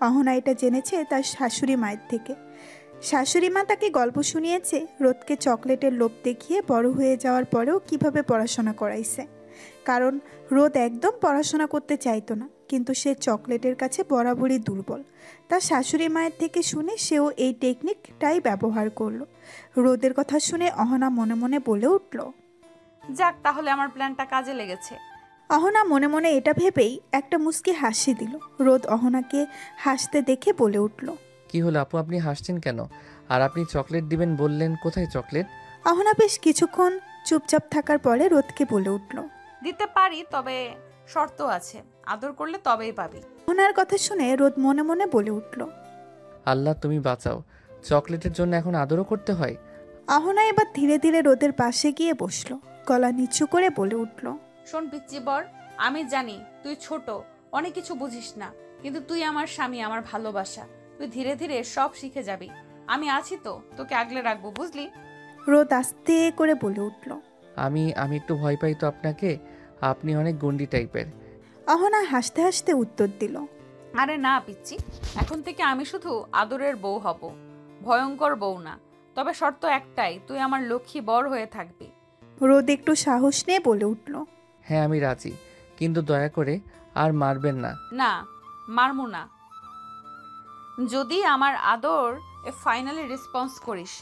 অহনা এটা জেনেছে তার শাশুড়ি মায়ের থেকে। শাশুড়ি মা তাকে গল্প শুনিয়েছে রোদকে চকলেটের লোভ দেখিয়ে বড় হয়ে যাওয়ার পরেও কিভাবে পড়াশোনা করাইছে। কারণ রোদ একদম পড়াশোনা করতে চাইতো না, কিন্তু সে চকলেটের কাছে বরাবরই দুর্বল। তার শাশুড়ি মায়ের থেকে শুনে সেও এই টেকনিকটাই ব্যবহার করলো। রোদের কথা শুনে অহনা মনে মনে বলে উঠল, যাক, তাহলে আমার প্ল্যানটা কাজে লেগেছে। অহনা মনে মনে এটা ভেবেই একটা মুচকি হাসি দিল। রোদ অহনাকে হাসতে দেখে বলে উঠল, কি হলো আপু, আপনি হাসছেন কেন? আর আপনি চকলেট দিবেন বললেন, কোথায় চকলেট? অহনা বেশ কিছুক্ষণ চুপচাপ থাকার পরে রোদকে বলে উঠল, দিতে পারি, তবে শর্ত আছে। আদর করলে তবেই পাবি। অহনার কথা শুনে রোদ মনে মনে বলে উঠল, আল্লাহ তুমি বাঁচাও, চকলেটের জন্য এখন আদরও করতে হয়? অহনা এবার ধীরে ধীরে রোদের পাশে গিয়ে বসলো, গলা নিচু করে বলে উঠল, শোন পিচ্চি বর, আমি জানি তুই ছোট, অনেক কিছু বুঝিস না, কিন্তু তুই আমার স্বামী, আমার ভালোবাসা। তুই ধীরে ধীরে সব শিখে যাবি। আমি আছি তো, তোকে আগলে রাখবো, বুঝলি? রোদ আস্তে করে বলে উঠল। আমি আমি একটু ভয় পাই তো আপনাকে, আপনি অনেক গন্ডি টাইপের। অহনা হাসতে হাসতে উত্তর দিল, আরে না পিচ্চি, এখন থেকে আমি শুধু আদরের বউ হব, ভয়ঙ্কর বউ না। তবে শর্ত একটাই, তুই আমার লক্ষ্মী বর হয়ে থাকবি। রোদ একটু সাহস নিয়ে বলে উঠল, হ্যাঁ আমি রাজি, কিন্তু দয়া করে আর মারবেন না। না, মারমু না, যদি আমার আদর ফাইনালি রেসপন্স করিস।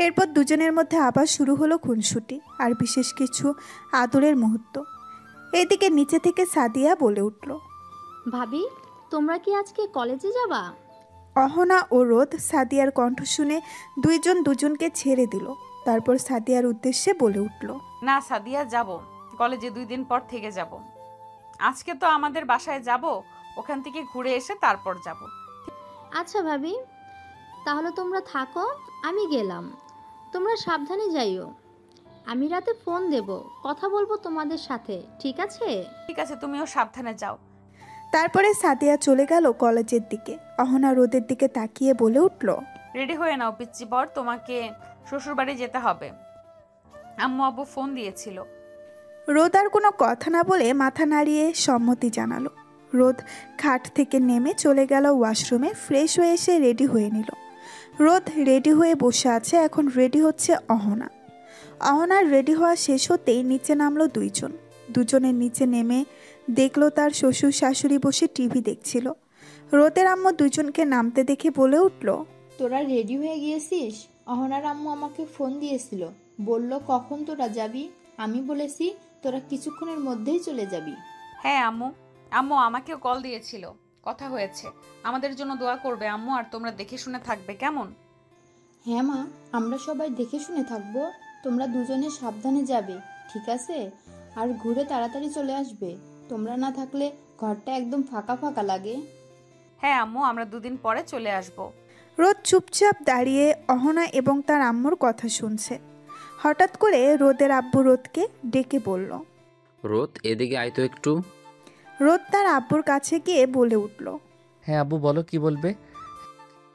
এরপর দুজনের মধ্যে আবার শুরু হলো খুনসুটি আর বিশেষ কিছু আদরের মুহূর্ত। এদিকে নিচে থেকে সাদিয়া বলে উঠল, ভাবি, তোমরা কি আজকে কলেজে যাবা? অহনা ও রোদ সাদিয়ার কণ্ঠ শুনে দুইজন দুজনকে ছেড়ে দিল। তারপর সাদিয়ার উদ্দেশ্যে বলে উঠল, না সাদিয়া, যাব কলেজে 2 দিন পর থেকে যাব। আজকে তো আমাদের বাসায় যাব, ওখান থেকে ঘুরে এসে তারপর যাব। আচ্ছা ভাবি, তাহলে তোমরা থাকো, আমি গেলাম। তোমরা সাবধানে যাইও। আমি রাতে ফোন দেব, কথা বলবো তোমাদের সাথে, ঠিক আছে? ঠিক আছে, তুমিও সাবধানে যাও। তারপরে সাদিয়া চলে গেল কলেজের দিকে। অহনা রোদের দিকে তাকিয়ে বলে উঠল, রেডি হয়ে নাও পিচ্চি বর, তোমাকে শ্বশুরবাড়ি যেতে হবে। আম্মু আব্বু ফোন দিয়েছিল। রোদ আর কোনো কথা না বলে মাথা নাড়িয়ে সম্মতি জানালো। রোদ খাট থেকে নেমে চলে গেল ওয়াশরুমে, ফ্রেশ হয়ে এসে রেডি হয়ে নিল। রোদ রেডি হয়ে বসে আছে, এখন রেডি হচ্ছে অহনা। অহনার রেডি হওয়া শেষ হতেই নিচে নামলো দুইজন। দুজনের নিচে নেমে দেখলো তার শ্বশুর শাশুড়ি বসে টিভি দেখছিল। রোদের আম্মু দুজনকে নামতে দেখে বলে উঠল, তোরা রেডি হয়ে গিয়েছিস? অহনার আম্মু আমাকে ফোন দিয়েছিল, বলল কখন তোরা যাবি। আমি বলেছি তোরা কিছুক্ষণের মধ্যেই চলে যাবি। হ্যাঁ আম্মু, আম্মু আমাকেও কল দিয়েছিল, কথা হয়েছে। আমাদের জন্য দোয়া করবে আম্মু, আর তোমরা দেখে শুনে থাকবে, কেমন? হ্যাঁ মা, আমরা সবাই দেখে শুনে থাকবো। তোমরা দুজনে সাবধানে যাবে, ঠিক আছে? আর ঘুরে তাড়াতাড়ি চলে আসবে। তোমরা না থাকলে ঘরটা একদম ফাঁকা ফাঁকা লাগে। হ্যাঁ আম্মু, আমরা 2 দিন পরে চলে আসব। রোদ চুপচাপ দাঁড়িয়ে অহনা এবং তার আম্মুর কথা শুনছে। হঠাৎ করে রোদের আব্বু রোদকে ডেকে বলল, রোদ, এদিকে আয় তো একটু। রোদ তার আব্বুর কাছে গিয়ে বলে উঠল, হ্যাঁ আব্বু বলো, কি বলবে?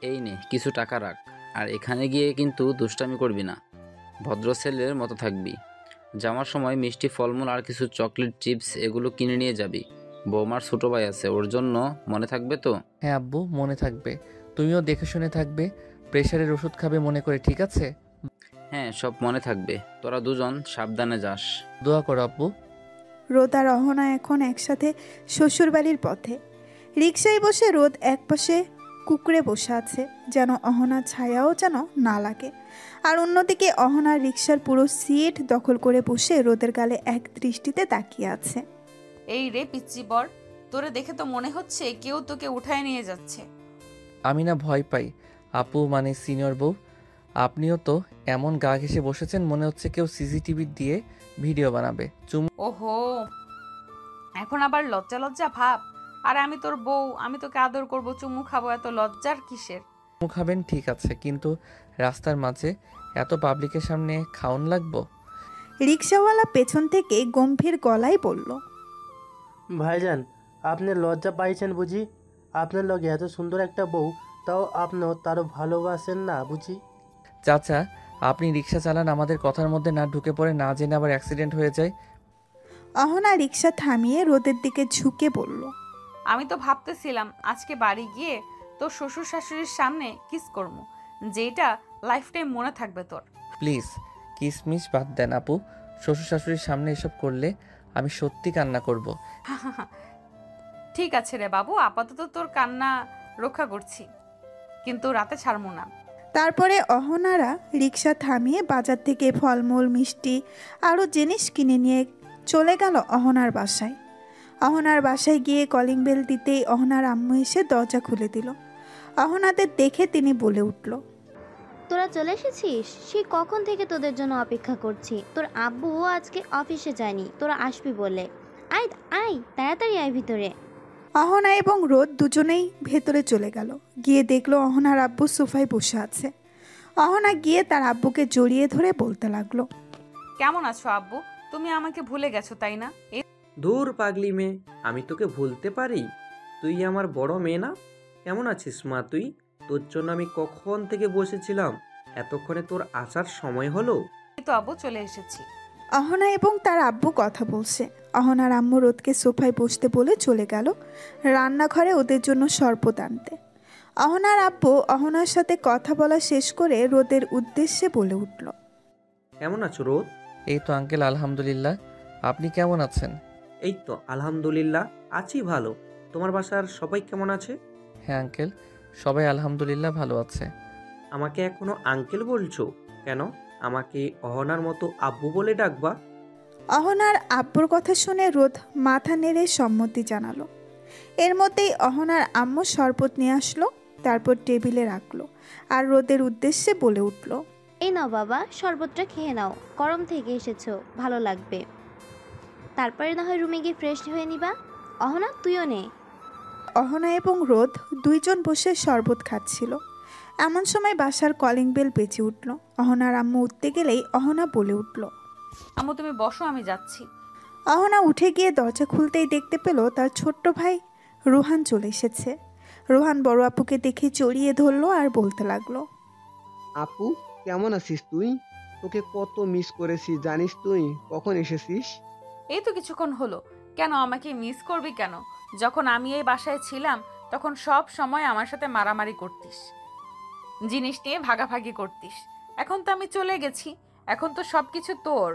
এই নে কিছু টাকা রাখ, আর এখানে গিয়ে কিন্তু দুষ্টামি করবি না, ভদ্র ছেলের মতো থাকবি। যাওয়ার সময় মিষ্টি ফলমূল আর কিছু চকলেট চিপস এগুলো কিনে নিয়ে যাবি। বৌমার ছোট ভাই আছে, ওর জন্য মনে থাকবে তো? হ্যাঁ আব্বু, মনে থাকবে। তুমিও দেখে শুনে থাকবে, প্রেশারের ওষুধ খাবে মনে করে, ঠিক আছে? হ্যাঁ, সব মনে থাকবে। তোরা দুজন সাবধানে যাস। দোয়া করো আব্বু। রোদ আর অহনা এখন একসাথে শ্বশুরবাড়ির পথে। রিকশায় বসে রোদ একপাশে কুকুরে বসে আছে, যেন অহনার ছায়াও যেন না লাগে। আর অন্যদিকে অহনার রিকশার পুরো সিট দখল করে বসে রোদের গালে এক দৃষ্টিতে তাকিয়ে আছে। এই রে পিচ্চি বর, তোরে দেখে তো মনে হচ্ছে কেউ তোকে উঠায় নিয়ে যাচ্ছে। আমি না ভয় পাই আপু, মানে সিনিয়র বউ। আপনিও তো এমন গা ঘেঁষে বসেছেন, মনে হচ্ছে কেউ সিসিটিভি দিয়ে ভিডিও বানাবে। ওহো, এখন আবার লজ্জা লজ্জা ভাব? আর আমি তোর বউ, আমি তোকে আদর করব, চুমু খাবো, এত লজ্জার কিসের? চুমু খাবেন ঠিক আছে, কিন্তু রাস্তার মাঝে এত পাবলিকের সামনে খাওন লাগবো? রিকশাওয়ালা পেছন থেকে গম্ভীর গলায় বলল, ভাইজান, আপনি লজ্জা পাইছেন বুঝি? আপনার লগে এত সুন্দর একটা বউ, তাও আপনিও তারও ভালোবাসেন না বুঝি? চাচা, আপনি রিক্সা চালান, আমাদের কথার মধ্যে না ঢুকে পড়ে না জেনে আবার অ্যাক্সিডেন্ট হয়ে যায়। অহনা রিকশা থামিয়ে রোদের দিকে ঝুঁকে বলল, আমি তো ভাবতেছিলাম আজকে বাড়ি গিয়ে তোর শ্বশুর শাশুড়ির সামনে কিস করবো, যেটা লাইফ টাইম মনে থাকবে তোর। প্লিজ কিসমিস বাদ দেন আপু। শ্বশুর শাশুড়ির সামনে এসব করলে আমি সত্যি কান্না করব। ঠিক আছে রে বাবু, আপাতত তোর কান্না রক্ষা করছি, কিন্তু রাতে ছাড়বো না। তারপরে অহনারা রিক্সা থামিয়ে বাজার থেকে ফলমূল মিষ্টি আরও জিনিস কিনে নিয়ে চলে গেল অহনার বাসায়। অহনার বাসায় গিয়ে কলিং বেল দিতেই অহনার আম্মু এসে দরজা খুলে দিল। অহনাদের দেখে তিনি বলে উঠল, তোরা চলে এসেছিস? সেই কখন থেকে তোদের জন্য অপেক্ষা করছি। তোর আব্বুও আজকে অফিসে যায়নি তোরা আসবি বলে। আয় আয়, তাড়াতাড়ি আয় ভিতরে। অহনা এবং রোদ দুজনেই ভেতরে চলে গেল। গিয়ে দেখলো অহনার আব্বু সোফায় বসে আছে। অহনা গিয়ে তার আব্বুকে জড়িয়ে ধরে বলতে লাগলো, কেমন আছো আব্বু? তুমি আমাকে ভুলে গেছো তাই না? দূর পাগলি মেয়ে, আমি তোকে ভুলতে পারি? তুই আমার বড় মেয়ে না? কেমন আছিস মা তুই? তোর জন্য আমি কখন থেকে বসেছিলাম, এতক্ষণে তোর আসার সময় হলো। এই তো আব্বু, চলে এসেছি। অহনা এবং তার আব্বু কথা বলছে। অহনার আম্মু রোদকে সোফায় বসতে বলে চলে গেল রান্নাঘরে ওদের জন্য শরবত আনতে। অহনার আব্বু অহনার সাথে কথা বলা শেষ করে রোদের উদ্দেশ্যে বলে উঠল, কেমন আছো রোদ? এই তো আঙ্কেল, আলহামদুলিল্লাহ। আপনি কেমন আছেন? এই তো আলহামদুলিল্লাহ আছি ভালো। তোমার বাসার সবাই কেমন আছে? হ্যাঁ আঙ্কেল, সবাই আলহামদুলিল্লাহ ভালো আছে। আমাকে এখনো আঙ্কেল বলছো কেন? আমাকে অহনার মতো আব্বু বলে ডাকবা। অহনার আব্বুর কথা শুনে রোদ মাথা নেড়ে সম্মতি জানালো। এর মধ্যেই অহনার আম্মু শরবত নিয়ে আসলো, তারপর টেবিলে রাখলো আর রোদের উদ্দেশ্যে বলে উঠল, এই নাও বাবা, শরবতটা খেয়ে নাও, গরম থেকে এসেছো, ভালো লাগবে। তারপরে না হয় রুমে গিয়ে ফ্রেশ হয়ে নিবা। অহনা, তুইও নে। অহনা এবং রোদ দুইজন বসে শরবত খাচ্ছিল। এমন সময় বাসার কলিং বেল বেজে উঠল। অহনার আম্মু উঠতে গেলেই অহনা বলে উঠল, আম্মু তুমি বসো, আমি যাচ্ছি। অহনা উঠে গিয়ে দরজা খুলতেই দেখতে পেল তার ছোট্ট ভাই রোহান চলে এসেছে। রোহান বড় আপুকে দেখে জড়িয়ে ধরলো আর বলতে লাগলো, আপু কেমন আছিস তুই? তোকে কত মিস করেছি জানিস তুই? কখন এসেছিস? এই তো কিছুক্ষণ হলো। কেন আমাকে মিস করবি কেন? যখন আমি এই বাসায় ছিলাম তখন সব সময় আমার সাথে মারামারি করতিস, জিনিস নিয়ে ভাগাভাগি করতিস। এখন তো আমি চলে গেছি, এখন তো সবকিছু তোর,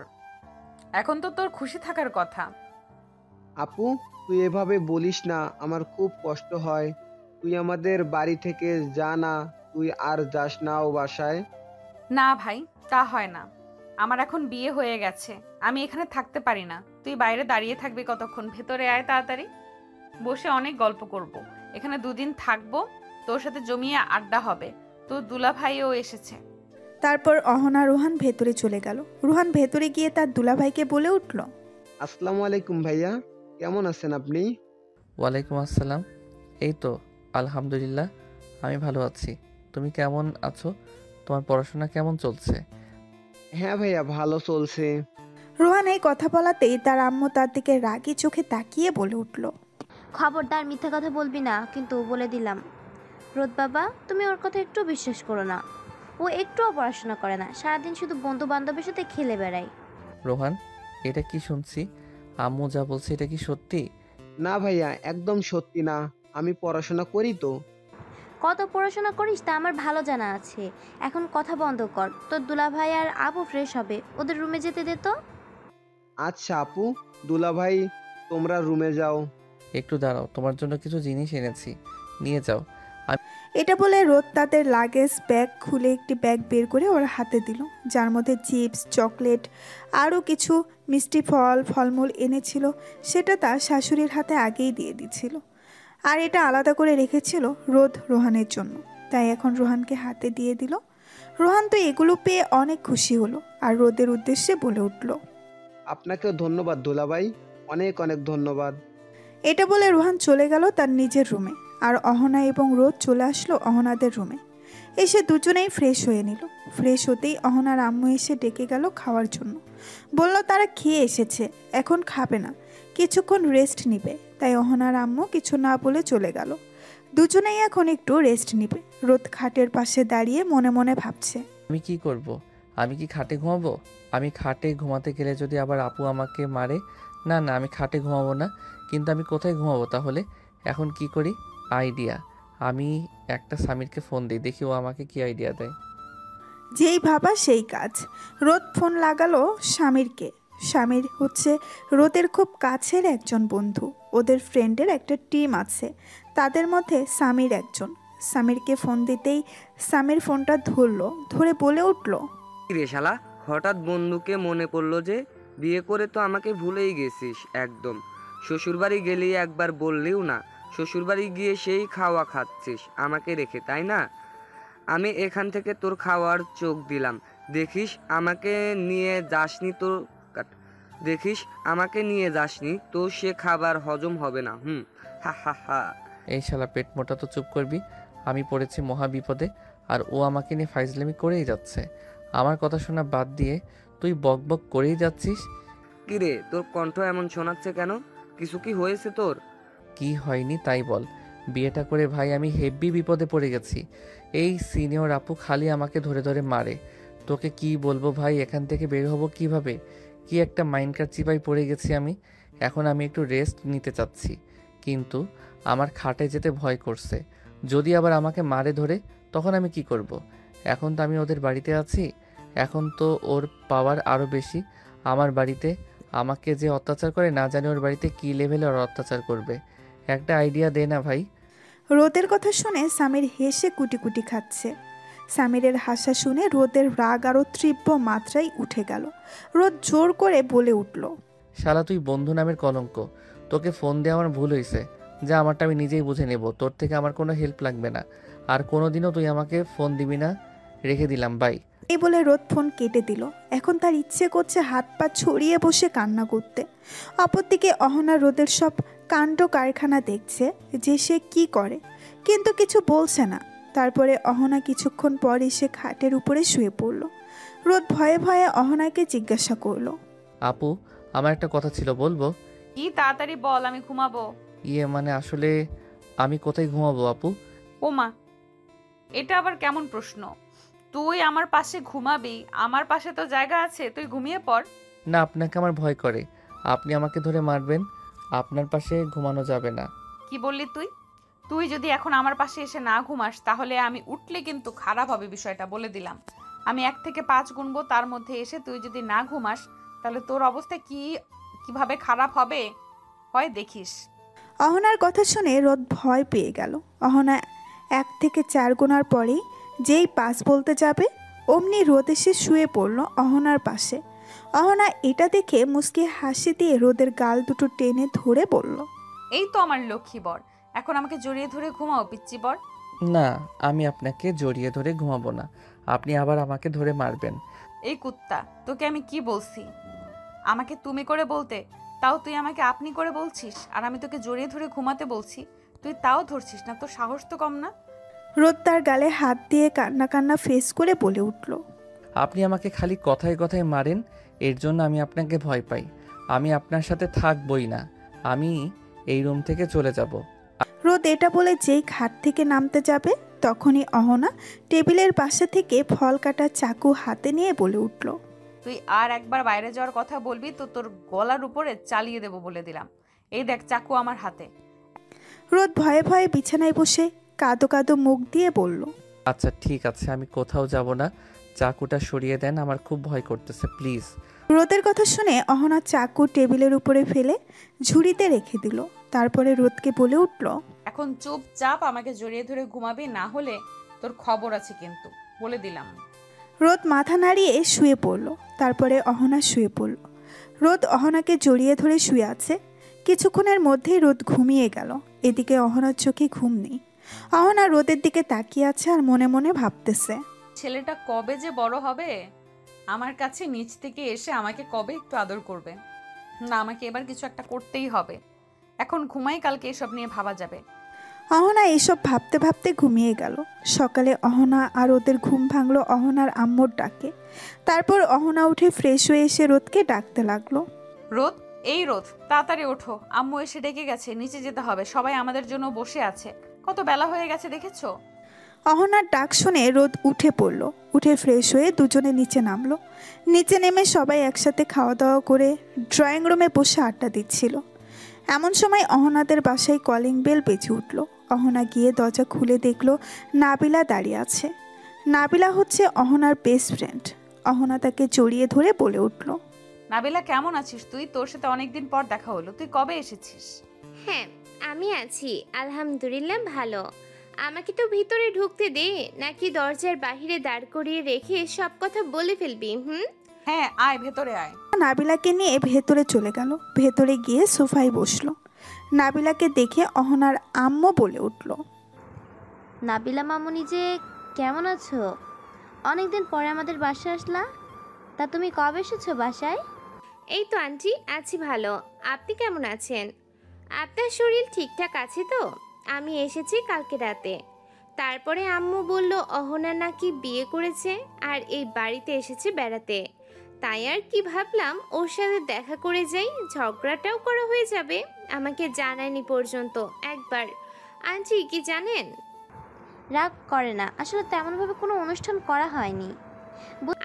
এখন তো তোর খুশি থাকার কথা। আপু তুই এভাবে বলিস না, আমার খুব কষ্ট হয়। তুই আমাদের বাড়ি থেকে যা না, তুই আর যাস না ও বাসায়। না ভাই, তা হয় না। আমার এখন বিয়ে হয়ে গেছে, আমি এখানে থাকতে পারি না। তুই বাইরে দাঁড়িয়ে থাকবি কতক্ষণ? ভেতরে আয় তাড়াতাড়ি, বসে অনেক গল্প করব। এখানে দুদিন থাকবো, তোর সাথে জমিয়ে আড্ডা হবে। তোর দুলা ভাইও এসেছে। তারপর অহনা রোহান ভেতরে চলে গেল। রোহান ভেতরে গিয়ে তার দুলাভাইকে বলে উঠল, আসসালামু আলাইকুম ভাইয়া, কেমন আছেন আপনি? ওয়ালাইকুম আসসালাম। এই তো আলহামদুলিল্লাহ, আমি ভালো আছি। তুমি কেমন আছো? তোমার পড়াশোনা কেমন চলছে? হ্যাঁ ভাইয়া, ভালো চলছে। রোহান এই কথা বলাতেই তার আম্মু তার দিকে রাগী চোখে তাকিয়ে বলে উঠল, খবরদার মিথ্যা কথা বলবি না, কিন্তু বলে দিলাম। রোদ বাবা, তুমি ওর কথা একটু বিশ্বাস করো না। ও একটুও পড়াশোনা করে না, সারাদিন শুধু বন্ধু বান্ধবের সাথে খেলে বেড়ায়। রোহান, এটা কি শুনছি? আম্মু যা বলছে এটা কি সত্যি? না ভাইয়া, একদম সত্যি না, আমি পড়াশোনা করি তো। কত পড়াশোনা করিস তা আমার ভালো জানা আছে। এখন কথা বন্ধ কর, তোর দুলাভাই আর আবু ফ্রেশ হবে, ওদের রুমে যেতে দে তো। আচ্ছা আপু, দুলা ভাই তোমরা রুমে যাও। একটু দাঁড়াও, তোমার জন্য কিছু জিনিস এনেছি, নিয়ে যাও। এটা বলে রোদ তাদের লাগেজ ব্যাগ খুলে একটি ব্যাগ বের করে ওর হাতে দিল, যার মধ্যে চিপস, চকলেট আরও কিছু মিষ্টি ফলমূল এনেছিল। সেটা তার শাশুড়ির হাতে আগেই দিয়ে দিছিল, আর এটা আলাদা করে রেখেছিল রোদ রোহানের জন্য। তাই এখন রোহানকে হাতে দিয়ে দিল। রোহান তো এগুলো পেয়ে অনেক খুশি হলো আর রোদের উদ্দেশ্যে বলে উঠল, আপনাকেও ধন্যবাদ দুলাভাই, অনেক অনেক ধন্যবাদ। এটা বলে রোহান চলে গেল তার নিজের রুমে, আর অহনা এবং রোদ চলে আসলো অহনাদের রুমে। এসে দুজনেই ফ্রেশ হয়ে নিল। ফ্রেশ হতেই অহনার আম্মু এসে ডেকে গেল খাওয়ার জন্য। বলল তারা খেয়ে এসেছে, এখন খাবে না, কিছুক্ষণ রেস্ট নিবে। তাই অহনার আম্মু কিছু না বলে চলে গেল। দুজনেই এখন একটু রেস্ট নিবে। রোদ খাটের পাশে দাঁড়িয়ে মনে মনে ভাবছে, আমি কি করব? আমি কি খাটে ঘুমাবো? আমি খাটে ঘুমাতে গেলে যদি আবার আপু আমাকে মারে। না না, আমি খাটে ঘুমাবো না। কিন্তু আমি কোথায় ঘুমাবো তাহলে? এখন কি করি? আইডিয়া, আমি একটা সামিরকে ফোন দিই, দেখি ও আমাকে কি আইডিয়া দেয়। যেই ভাবা সেই কাজ। রোদ ফোন লাগালো স্বামীরকে। স্বামীর হচ্ছে রোদের খুব কাছের একজন বন্ধু। ওদের ফ্রেন্ডের একটা টিম আছে, তাদের মধ্যে সামির একজন। সামিরকে ফোন দিতেই সামির ফোনটা ধরলো, ধরে বলে উঠল, কি রে শালা, হঠাৎ বন্ধুকে মনে পড়লো যে? বিয়ে করে তো আমাকে ভুলেই গেছিস একদম। শ্বশুরবাড়ি গেলি একবার বললিও না। শ্বশুরবাড়ি গিয়ে সেই খাওয়া খাচ্ছিস আমাকে রেখে, তাই না? আমি এখান থেকে তোর খাওয়ার চোখ দিলাম। দেখিস আমাকে নিয়ে যাসনি তো দেখিস আমাকে নিয়ে যাসনি তো সে খাবার হজম হবে না। হা হা হা। এই শালা পেট মোটা, তো চুপ করবি। আমি পড়েছি মহা বিপদে, আর ও আমাকে নিয়ে ফাইজলামি করেই যাচ্ছে। আমার কথা শোনা বাদ দিয়ে তুই বক বক করেই যাচ্ছিস। কিরে, তোর কণ্ঠ এমন শোনাচ্ছে কেন? কিছু কি হয়েছে তোর? কি হয়নি তাই বল। বিয়েটা করে ভাই আমি হেব্বি বিপদে পড়ে গেছি। এই সিনিয়র আপু খালি আমাকে ধরে ধরে মারে। তোকে কি বলবো ভাই, এখান থেকে বের হবো কিভাবে? কি একটা মাইন্ডকার চিপাই পড়ে গেছি আমি। এখন আমি একটু রেস্ট নিতে চাচ্ছি, কিন্তু আমার খাটে যেতে ভয় করছে। যদি আবার আমাকে মারে ধরে, তখন আমি কি করব? এখন তো আমি ওদের বাড়িতে আছি, এখন তো ওর পাওয়ার আরও বেশি। আমার বাড়িতে আমাকে যে অত্যাচার করে, না জানি ওর বাড়িতে কী লেভেলে ওর অত্যাচার করবে। একটা আইডিয়া দে না ভাই। রোদের কথা শুনে সামির হেসে কুটি কুটি খাচ্ছে। সামিরের হাসা শুনে রোদের রাগ আরও তীব্র মাত্রায় উঠে গেল। রোদ জোর করে বলে উঠল, শালা তুই বন্ধু নামের কলঙ্ক। তোকে ফোন দিয়ে আমার ভুল হয়েছে, যা আমারটা আমি নিজেই বুঝে নেব। তোর থেকে আমার কোনো হেল্প লাগবে না, আর কোনোদিনও তুই আমাকে ফোন দিবি না। রেখে দিলাম, বাই। এই বলে রোদ ফোন কেটে দিল। এখন তার ইচ্ছে করছে হাত পা ছড়িয়ে বসে কান্না করতে। অপরদিকে অহনা রোদের সব কাণ্ড কারখানা দেখছে যে সে কি করে, কিন্তু কিছু বলছে না। তারপরে অহনা কিছুক্ষণ পর এসে খাটের উপরে শুয়ে পড়ল। রোদ ভয়ে ভয়ে অহনাকে জিজ্ঞাসা করলো, আপু, আমার একটা কথা ছিল, বলবো? কি তাড়াতাড়ি বল, আমি ঘুমাবো। মানে আসলে আমি কোথায় ঘুমাবো আপু? ওমা, এটা আবার কেমন প্রশ্ন? তুই আমার পাশে ঘুমাবি, আমার পাশে তো জায়গা আছে, তুই ঘুমিয়ে পড়। না, আপনাকে আমার ভয় করে। আপনি আমাকে ধরে মারবেন, আপনার পাশে ঘুমানো যাবে না। কি বললি তুই? তুই যদি এখন আমার পাশে এসে না ঘুমাস, তাহলে আমি উঠলে কিন্তু খারাপ হবে, বিষয়টা বলে দিলাম। আমি 1 থেকে 5 গুনবো, তার মধ্যে এসে তুই যদি না ঘুমাস, তাহলে তোর অবস্থা কিভাবে খারাপ হবে হয় দেখিস। অহনার কথা শুনে রোদ ভয় পেয়ে গেল। অহনা 1 থেকে 4 গোনার পরেই যেই 5 বলতে যাবে, অমনি রোদ এসে শুয়ে পড়ল অহনার পাশে। অহনা এটা দেখে মুচকি হাসি দিয়ে রোদের গাল দুটো টেনে ধরে বলল, এই তো আমার লক্ষ্মী বর, এখন আমাকে জড়িয়ে ধরে ঘুমাও পিচ্চি বর। না, আমি আপনাকে জড়িয়ে ধরে ঘুমাবো না, আপনি আবার আমাকে ধরে মারবেন। এই কুত্তা, তোকে আমি কি বলছি? আমাকে তুমি করে বলতে, তাও তুই আমাকে আপনি করে বলছিস। আর আমি তোকে জড়িয়ে ধরে ঘুমাতে বলছি, তুই তাও ধরছিস না। তোর সাহস তো কম না। রোদ তার গালে হাত দিয়ে কান্না কান্না ফেস করে বলে উঠল, আপনি আমাকে খালি কথায় কথায় মারেন, এর জন্য আমি আপনাকে ভয় পাই। আমি আপনার সাথে থাকবই না, আমি এই রুম থেকে চলে যাব। রোদ এটা বলে যেই খাট থেকে নামতে যাবে, তখনই অহনা টেবিলের পাশে থেকে ফল কাটার চাকু হাতে নিয়ে বলে উঠল, তুই আর একবার বাইরে যাওয়ার কথা বলবি তো তোর গলার উপরে চালিয়ে দেব বলে দিলাম। এই দেখ চাকু আমার হাতে। রোদ ভয়ে ভয়ে বিছানায় বসে কাঁদো কাঁদো মুখ দিয়ে বলল, আচ্ছা ঠিক আছে, আমি কোথাও যাব না, চাকুটা সরিয়ে দেন, আমার খুব ভয় করতেছে, প্লিজ। রোদের কথা শুনে অহনা চাকু টেবিলের উপরে ফেলে ঝুড়িতে রেখে দিল। তারপরে রোদকে বলে উঠল, এখন চুপচাপ আমাকে জড়িয়ে ধরে ঘুমাবি, না হলে তোর খবর আছে কিন্তু, বলে দিলাম। রোদ মাথা নাড়িয়ে শুয়ে পড়ল। তারপরে অহনা শুয়ে পড়ল। রোদ অহনাকে জড়িয়ে ধরে শুয়ে আছে। কিছুক্ষণের মধ্যেই রোদ ঘুমিয়ে গেল। এদিকে অহনার চোখে ঘুম নেই। অহনা রোদের দিকে তাকিয়ে আছে আর মনে মনে ভাবতেছে, ছেলেটা কবে যে বড় হবে, আমার কাছে নিচ থেকে এসে আমাকে কবে একটু আদর করবে। না, আমাকে এবার কিছু একটা করতেই হবে। এখন ঘুমাই, কালকে এসব নিয়ে ভাবা যাবে। অহনা এসব ভাবতে ভাবতে ঘুমিয়ে গেল। সকালে অহনা আর ওদের ঘুম ভাঙলো অহনার আম্মুর ডাকে। তারপর অহনা উঠে ফ্রেশ হয়ে এসে রোদকে ডাকতে লাগলো, রোদ, এই রোদ, তাড়াতাড়ি ওঠো, আম্মু এসে ডেকে গেছে, নিচে যেতে হবে, সবাই আমাদের জন্য বসে আছে, কত বেলা হয়ে গেছে দেখেছো? অহনার ডাক শুনে রোদ উঠে পড়ল। উঠে ফ্রেশ হয়ে দুজনে নিচে নামলো। নিচে নেমে সবাই একসাথে খাওয়া দাওয়া করে ড্রয়িং রুমে বসে আড্ডা দিচ্ছিল। এমন সময় অহনাদের বাসায় কলিং বেল বেজে উঠল। অহনা গিয়ে দরজা খুলে দেখলো নাবিলা দাঁড়িয়ে আছে। নাবিলা হচ্ছে অহনার বেস্ট ফ্রেন্ড। অহনা তাকে জড়িয়ে ধরে বলে উঠল, নাবিলা কেমন আছিস তুই? তোর সাথে অনেকদিন পর দেখা হলো, তুই কবে এসেছিস? হ্যাঁ, আমি আছি আলহামদুলিল্লাহ ভালো। আমাকে তো ভিতরে ঢুকতে দে, নাকি দরজার বাহিরে দাঁড় করিয়ে রেখে সব কথা বলে ফেলবি? হ্যাঁ আয়, ভেতরে আয়। নাবিলাকে নিয়ে ভেতরে চলে গেল। ভেতরে গিয়ে সোফায় বসলো। নাবিলাকে দেখে অহনার আম্মু বলে উঠল, নাবিলা মামুনি যে কেমন আছো? অনেকদিন পরে আমাদের বাসায় আসলা। তা তুমি কবে এসেছো বাসায়? এই তো আন্টি, আছি ভালো। আপনি কেমন আছেন? আপনার শরীর ঠিকঠাক আছে তো? আমি এসেছি কালকে রাতে। তারপরে আম্মু বলল অহনা নাকি বিয়ে করেছে আর এই বাড়িতে এসেছে বেড়াতে। তাই আর কি ভাবলাম ওর সাথে দেখা করে যাই, ঝগড়াটাও করা হয়ে যাবে। আমাকে জানায়নি পর্যন্ত একবার। আন্টি কি জানেন? রাগ করে না, আসলে তেমনভাবে কোনো অনুষ্ঠান করা হয়নি।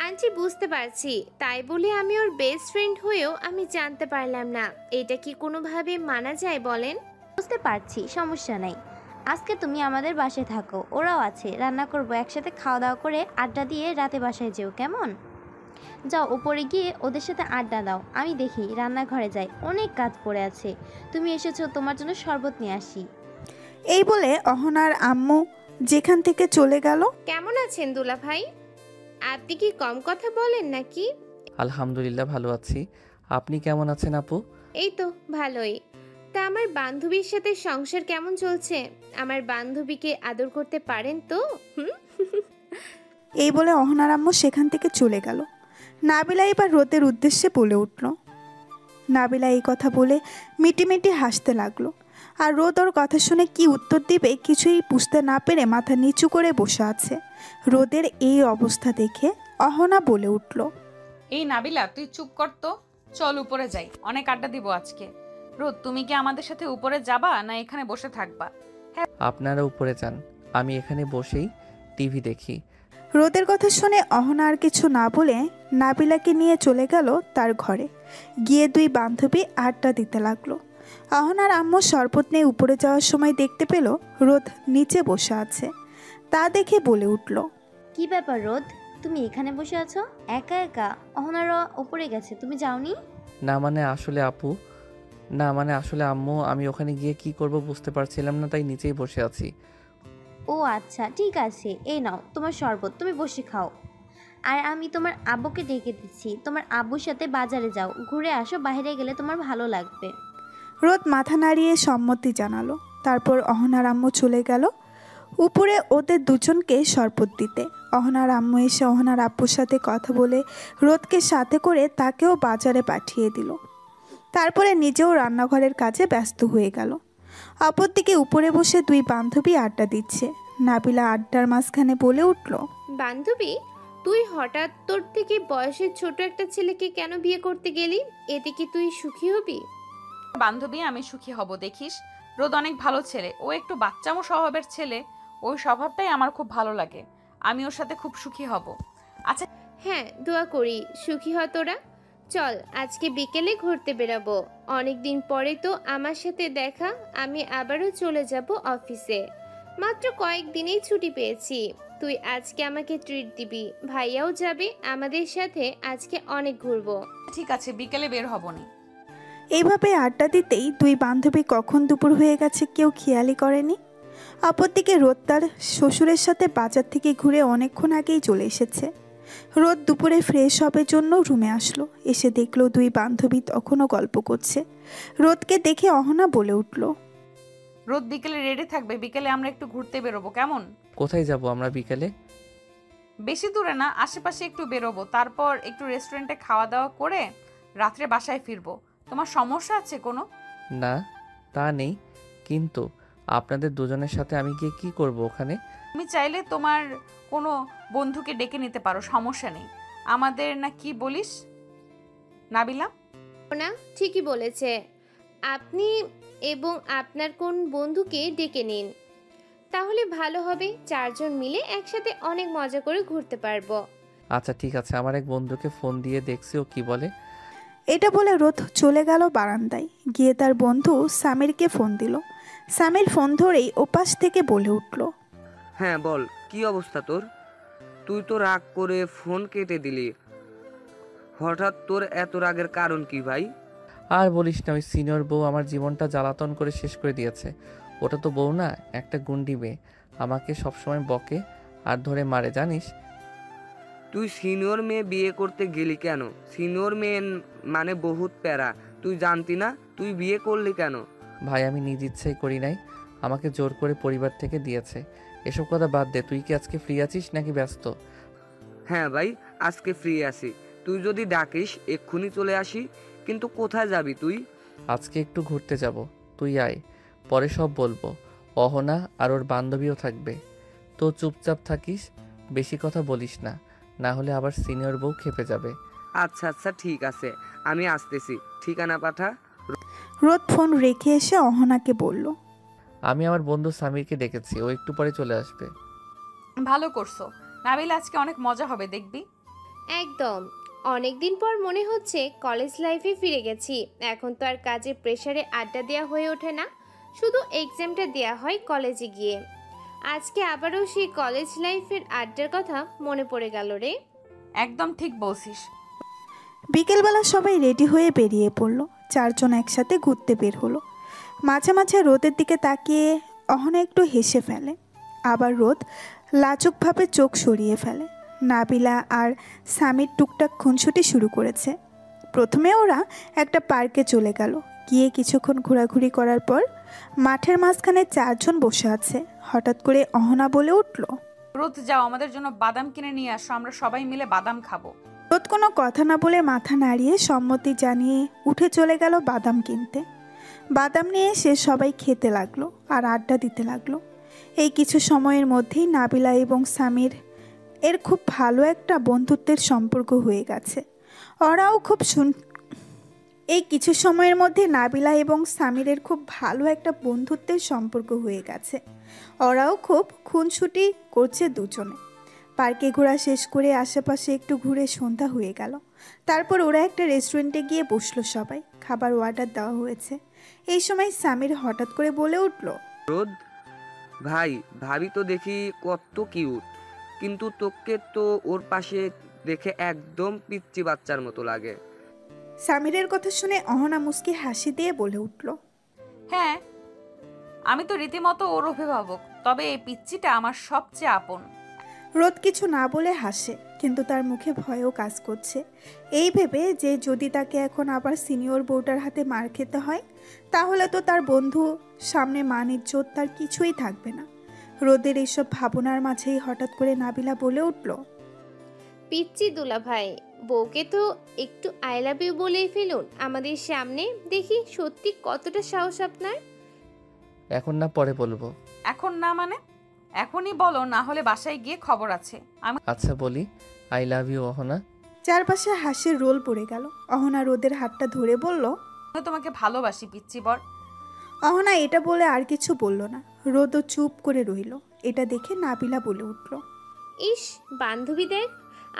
আন্টি বুঝতে পারছি, তাই বলে আমি ওর বেস্ট ফ্রেন্ড হয়েও আমি জানতে পারলাম না। এটা কি কোনোভাবে মানা যায় বলেন? বুঝতে পারছি, সমস্যা নাই। আজকে তুমি আমাদের বাসায় থাকো, ওরাও আছে, রান্না করবো, একসাথে খাওয়া দাওয়া করে আড্ডা দিয়ে রাতে বাসায় যেও, কেমন? যাও উপরে গিয়ে ওদের সাথে আড্ডা দাও, আমি দেখি রান্নাঘরে যাই, অনেক কাজ পড়ে আছে। তুমি এসেছো, তোমার জন্য শরবত নিয়ে আসি। এই বলে অহনার আম্মু যেখান থেকে চলে গেল। কেমন আছেন দুলা ভাই? আপনি কি কম কথা বলেন নাকি? আলহামদুলিল্লাহ ভালো আছি। আপনি কেমন আছেন আপু? এই তো ভালোই। তা আমার বান্ধবীর সাথে সংসার কেমন চলছে? আমার বান্ধবীকে আদর করতে পারেন তো? এই বলে অহনার আম্মু সেখান থেকে চলে গেল। নাবিলা এবার রোদের উদ্দেশ্যে বলে উঠল। নাবিলা এই কথা বলে মিটিমিটি হাসতে লাগলো। আর রোদ ওর কথা শুনে কি উত্তর দিবে কিছুই বুঝতে না পেরে মাথা নিচু করে বসে আছে। রোদের এই অবস্থা দেখে অহনা বলে উঠল, এই নাবিলা তুই চুপ কর তো, চল উপরে যাই, অনেক আড্ডা দিব আজকে। রোদ তুমি কি আমাদের সাথে উপরে যাবা না এখানে বসে থাকবা? আপনারা উপরে যান, আমি এখানে বসেই টিভি দেখি। রোদের কথা শুনে অহনা আর কিছু না বলে নাবিলাকে নিয়ে চলে গেল তার ঘরে। গিয়ে দুই বান্ধবী আড্ডা দিতে লাগলো। অহনার আম্মু শরবত নিয়ে উপরে যাওয়ার সময় দেখতে পেল রোদ নিচে বসে আছে। তা দেখে বলে উঠল, কি ব্যাপার রোদ, তুমি এখানে বসে আছো একা একা? অহনারা উপরে গেছে, তুমি যাওনি? না মানে আসলে আপু, না মানে আসলে আম্মু, আমি ওখানে গিয়ে কি করব বুঝতে পারছিলাম না, তাই নিচেই বসে আছি। ও আচ্ছা ঠিক আছে, এই নাও তোমার শরবত, তুমি বসে খাও। আর আমি তোমার আব্বুকে ডেকে দিচ্ছি, তোমার আব্বুর সাথে বাজারে যাও, ঘুরে আসো, বাইরে গেলে তোমার ভালো লাগবে। রোদ মাথা নাড়িয়ে সম্মতি জানালো। তারপর অহনার আম্মু চলে গেল উপরে ওদের দুজনকে শরবত দিতে। অহনার আম্মু এসে অহনার আব্বুর সাথে কথা বলে রোদকে সাথে করে তাকেও বাজারে পাঠিয়ে দিল। তারপরে নিজেও রান্নাঘরের কাজে ব্যস্ত হয়ে গেল। অপরদিকে উপরে বসে দুই বান্ধবী আড্ডা দিচ্ছে। নাবিলা আড্ডার মাঝখানে বলে উঠল, বান্ধবী, তুই হঠাৎ তোর থেকে বয়সের ছোট একটা ছেলেকে কেন বিয়ে করতে গেলি? এতে কি তুই সুখী হবি? বান্ধবী আমি সুখী হব দেখিস। রোদ অনেক ভালো ছেলে, ও একটু বাচ্চামো স্বভাবের ছেলে, ওই স্বভাবটাই আমার খুব ভালো লাগে, আমি ওর সাথে খুব সুখী হব। আচ্ছা হ্যাঁ, দোয়া করি সুখী হ তোরা। চল আজকে বিকেলে ঘুরতে বেরাবো। অনেকদিন পরে তো আমার সাথে দেখা। আমি আবারও চলে যাব অফিসে, মাত্র কয়েকদিনেই ছুটি পেয়েছি। তুই আজকে আমাকে ট্রিট দিবি, ভাইয়াও যাবে আমাদের সাথে। আজকে অনেক ঘুরবো। ঠিক আছে, বিকেলে বের হবনি। এইভাবে আড্ডা দিতেই দুই বান্ধবী কখন দুপুর হয়ে গেছে কেউ খেয়ালই করেনি। অপরদিকে রোদ তার শ্বশুরের সাথে বাজার থেকে ঘুরে অনেকক্ষণ আগেই চলে এসেছে। রোদ দুপুরে ফ্রেশ হবার জন্য রুমে আসলো। এসে দেখলো দুই বান্ধবী তখনও গল্প করছে। রোদকে দেখে অহনা বলে উঠল, রোদ বিকেলে রেডি থাকবে, বিকেলে আমরা একটু ঘুরতে বেরোবো, কেমন? কোথায় যাব আমরা বিকেলে? বেশি দূরে না, আশেপাশে একটু বেরোবো, তারপর একটু রেস্টুরেন্টে খাওয়া দাওয়া করে রাত্রে বাসায় ফিরবো। তোমার সমস্যা আছে কোনো? না তা নেই, কিন্তু আপনাদের দুজনের সাথে আমি গিয়ে কি করব ওখানে? তুমি চাইলে তোমার কোনো বন্ধুকে ডেকে নিতে পারো, সমস্যা নেই আমাদের। না কি বলিস নাবিলা? না, ঠিকই বলেছে। আপনি এবং আপনার কোন বন্ধুকে ডেকে নিন, তাহলে ভালো হবে। চারজন মিলে একসাথে অনেক মজা করে ঘুরতে পারবো। আচ্ছা ঠিক আছে, আমার এক বন্ধুকে ফোন দিয়ে দেখছি ও কি বলে। এটা বলে রোদ চলে গেল বারান্দায়। গিয়ে তার বন্ধু সামিরকে ফোন দিল। সামির ফোন ধরেই ওপাশ থেকে বলে উঠল, হ্যাঁ বল, কি অবস্থা তোর? তুই তো রাগ করে ফোন কেটে দিলি। হঠাৎ তোর এত রাগের কারণ কি ভাই? আর বলিস না, ওই সিনিয়র বউ আমার জীবনটা জ্বালাতন করে শেষ করে দিয়েছে। ওটা তো বউ না, একটা গুন্ডি মেয়ে। আমাকে সবসময় বকে আর ধরে মারে জানিস। তুই সিনিয়র মেয়ে বিয়ে করতে গেলি কেন? সিনিয়র মেয়ে মানে বহুত প্যারা, তুই জানতি না? তুই বিয়ে করলি কেন? ভাই আমি নিজ ইচ্ছাই করি নাই, আমাকে জোর করে পরিবার থেকে দিয়েছে। এসব কথা বাদ দে, তুই কি আজকে ফ্রি আছিস নাকি ব্যস্ত? হ্যাঁ ভাই, আজকে ফ্রি আছি। তুই যদি ডাকিস এক্ষুনি চলে আসি। কিন্তু কোথায় যাবি তুই? আজকে একটু ঘুরতে যাব, তুই আয়, পরে সব বলবো। অহনা আর ওর বান্ধবীও থাকবে। তো চুপচাপ থাকিস, বেশি কথা বলিস না, না হলে আবার সিনিয়র বউ খেপে যাবে। আচ্ছা আচ্ছা ঠিক আছে, আমি আসতেছি। ঠিকানা পাঠা। রোদ ফোন রেখে এসে অহনাকে বলল, আমি আমার বন্ধু সামিরকে ডেকেছি, ও একটু পরে চলে আসবে। ভালো করছো নাবিল, আজকে অনেক মজা হবে দেখবি। একদম। অনেকদিন পর মনে হচ্ছে কলেজ লাইফে ফিরে গেছি। এখন তো আর কাজের প্রেশারে আড্ডা দেওয়া হয়ে ওঠে না, শুধু এক্সামটা দেওয়া হয় কলেজে গিয়ে। আজকে আবারও সেই কলেজ লাইফের আড্ডার কথা মনে পড়ে গেল রে। একদম ঠিক বলছিস। বিকেলবেলা সবাই রেডি হয়ে বেরিয়ে পড়ল। চারজন একসাথে ঘুরতে বের হলো। মাঝে মাঝে রোদের দিকে তাকিয়ে অহনা একটু হেসে ফেলে, আবার রোদ লাজুকভাবে চোখ সরিয়ে ফেলে। নাবিলা আর সামির টুকটাক খুনসুটি শুরু করেছে। প্রথমে ওরা একটা পার্কে চলে গেল। গিয়ে কিছুক্ষণ ঘোরাঘুরি করার পর মাঠের মাঝখানে চারজন বসে আছে। হঠাৎ করে অহনা বলে উঠল, রোদ যাও, আমাদের জন্য বাদাম কিনে নিয়ে আসো, আমরা সবাই মিলে বাদাম খাবো। রোদ কোনো কথা না বলে মাথা নাড়িয়ে সম্মতি জানিয়ে উঠে চলে গেল বাদাম কিনতে। বাদাম নিয়ে এসে সবাই খেতে লাগলো আর আড্ডা দিতে লাগলো। এই কিছু সময়ের মধ্যেই নাবিলা এবং সামির এর খুব ভালো একটা বন্ধুত্বের সম্পর্ক হয়ে গেছে। ওরাও খুব এই কিছু সময়ের মধ্যে নাবিলা এবং সামিরের খুব ভালো একটা বন্ধুত্বের সম্পর্ক হয়ে গেছে। ওরাও খুব খুনসুটি করছে দুজনে। পার্কে ঘোরা শেষ করে আশেপাশে একটু ঘুরে সন্ধ্যা হয়ে গেল। তারপর ওরা একটা রেস্টুরেন্টে গিয়ে বসলো সবাই। খাবার অর্ডার দেওয়া হয়েছে। এই সময় সামির হঠাৎ করে বলে উঠল, রোদ ভাই, ভাবি তো দেখি কত কিউট, কিন্তু তোকে তো ওর পাশে দেখে একদম পিচ্চি বাচ্চার মতো লাগে। সামিরের কথা শুনে অহনা মুস্কি হাসি দিয়ে বলে উঠল, হ্যাঁ, আমি তো রীতিমতো ওর অভিভাবক, তবে এই পিচ্চিটা আমার সবচেয়ে আপন। রোদ কিছু না বলে হাসে, কিন্তু তার মুখে ভয়ও কাজ করছে। এই ভেবে যে যদি তাকে এখন আবার সিনিয়র বউটার হাতে মার খেতে হয়, তাহলে তো তার বন্ধু সামনে মান ইজ্জত তার কিছুই থাকবে না। রোদের এইসব ভাবনার মাঝেই হঠাৎ করে নাবিলা বলে উঠল, পিচ্চি দুলা ভাই, বউকে তো একটু আই লাভ ইউ বলেই ফেলুন আমাদের সামনে, দেখি সত্যি কতটা সাহস আপনার। এখন না, পরে বলবো। এখন না মানে? এখনই বলো, না হলে বাসায় গিয়ে খবর আছে। আচ্ছা বলি, আই লাভ ইউ অহনা। চারপাশে হাসির রোল পড়ে গেল। অহনা রোদের হাতটা ধরে বলল, আমি তোমাকে ভালোবাসি পিচ্চি বর। অহনা এটা বলে আর কিছু বলল না। রোদও চুপ করে রইল। এটা দেখে নাবিলা বলে উঠল, ইস বান্ধবী দেখ,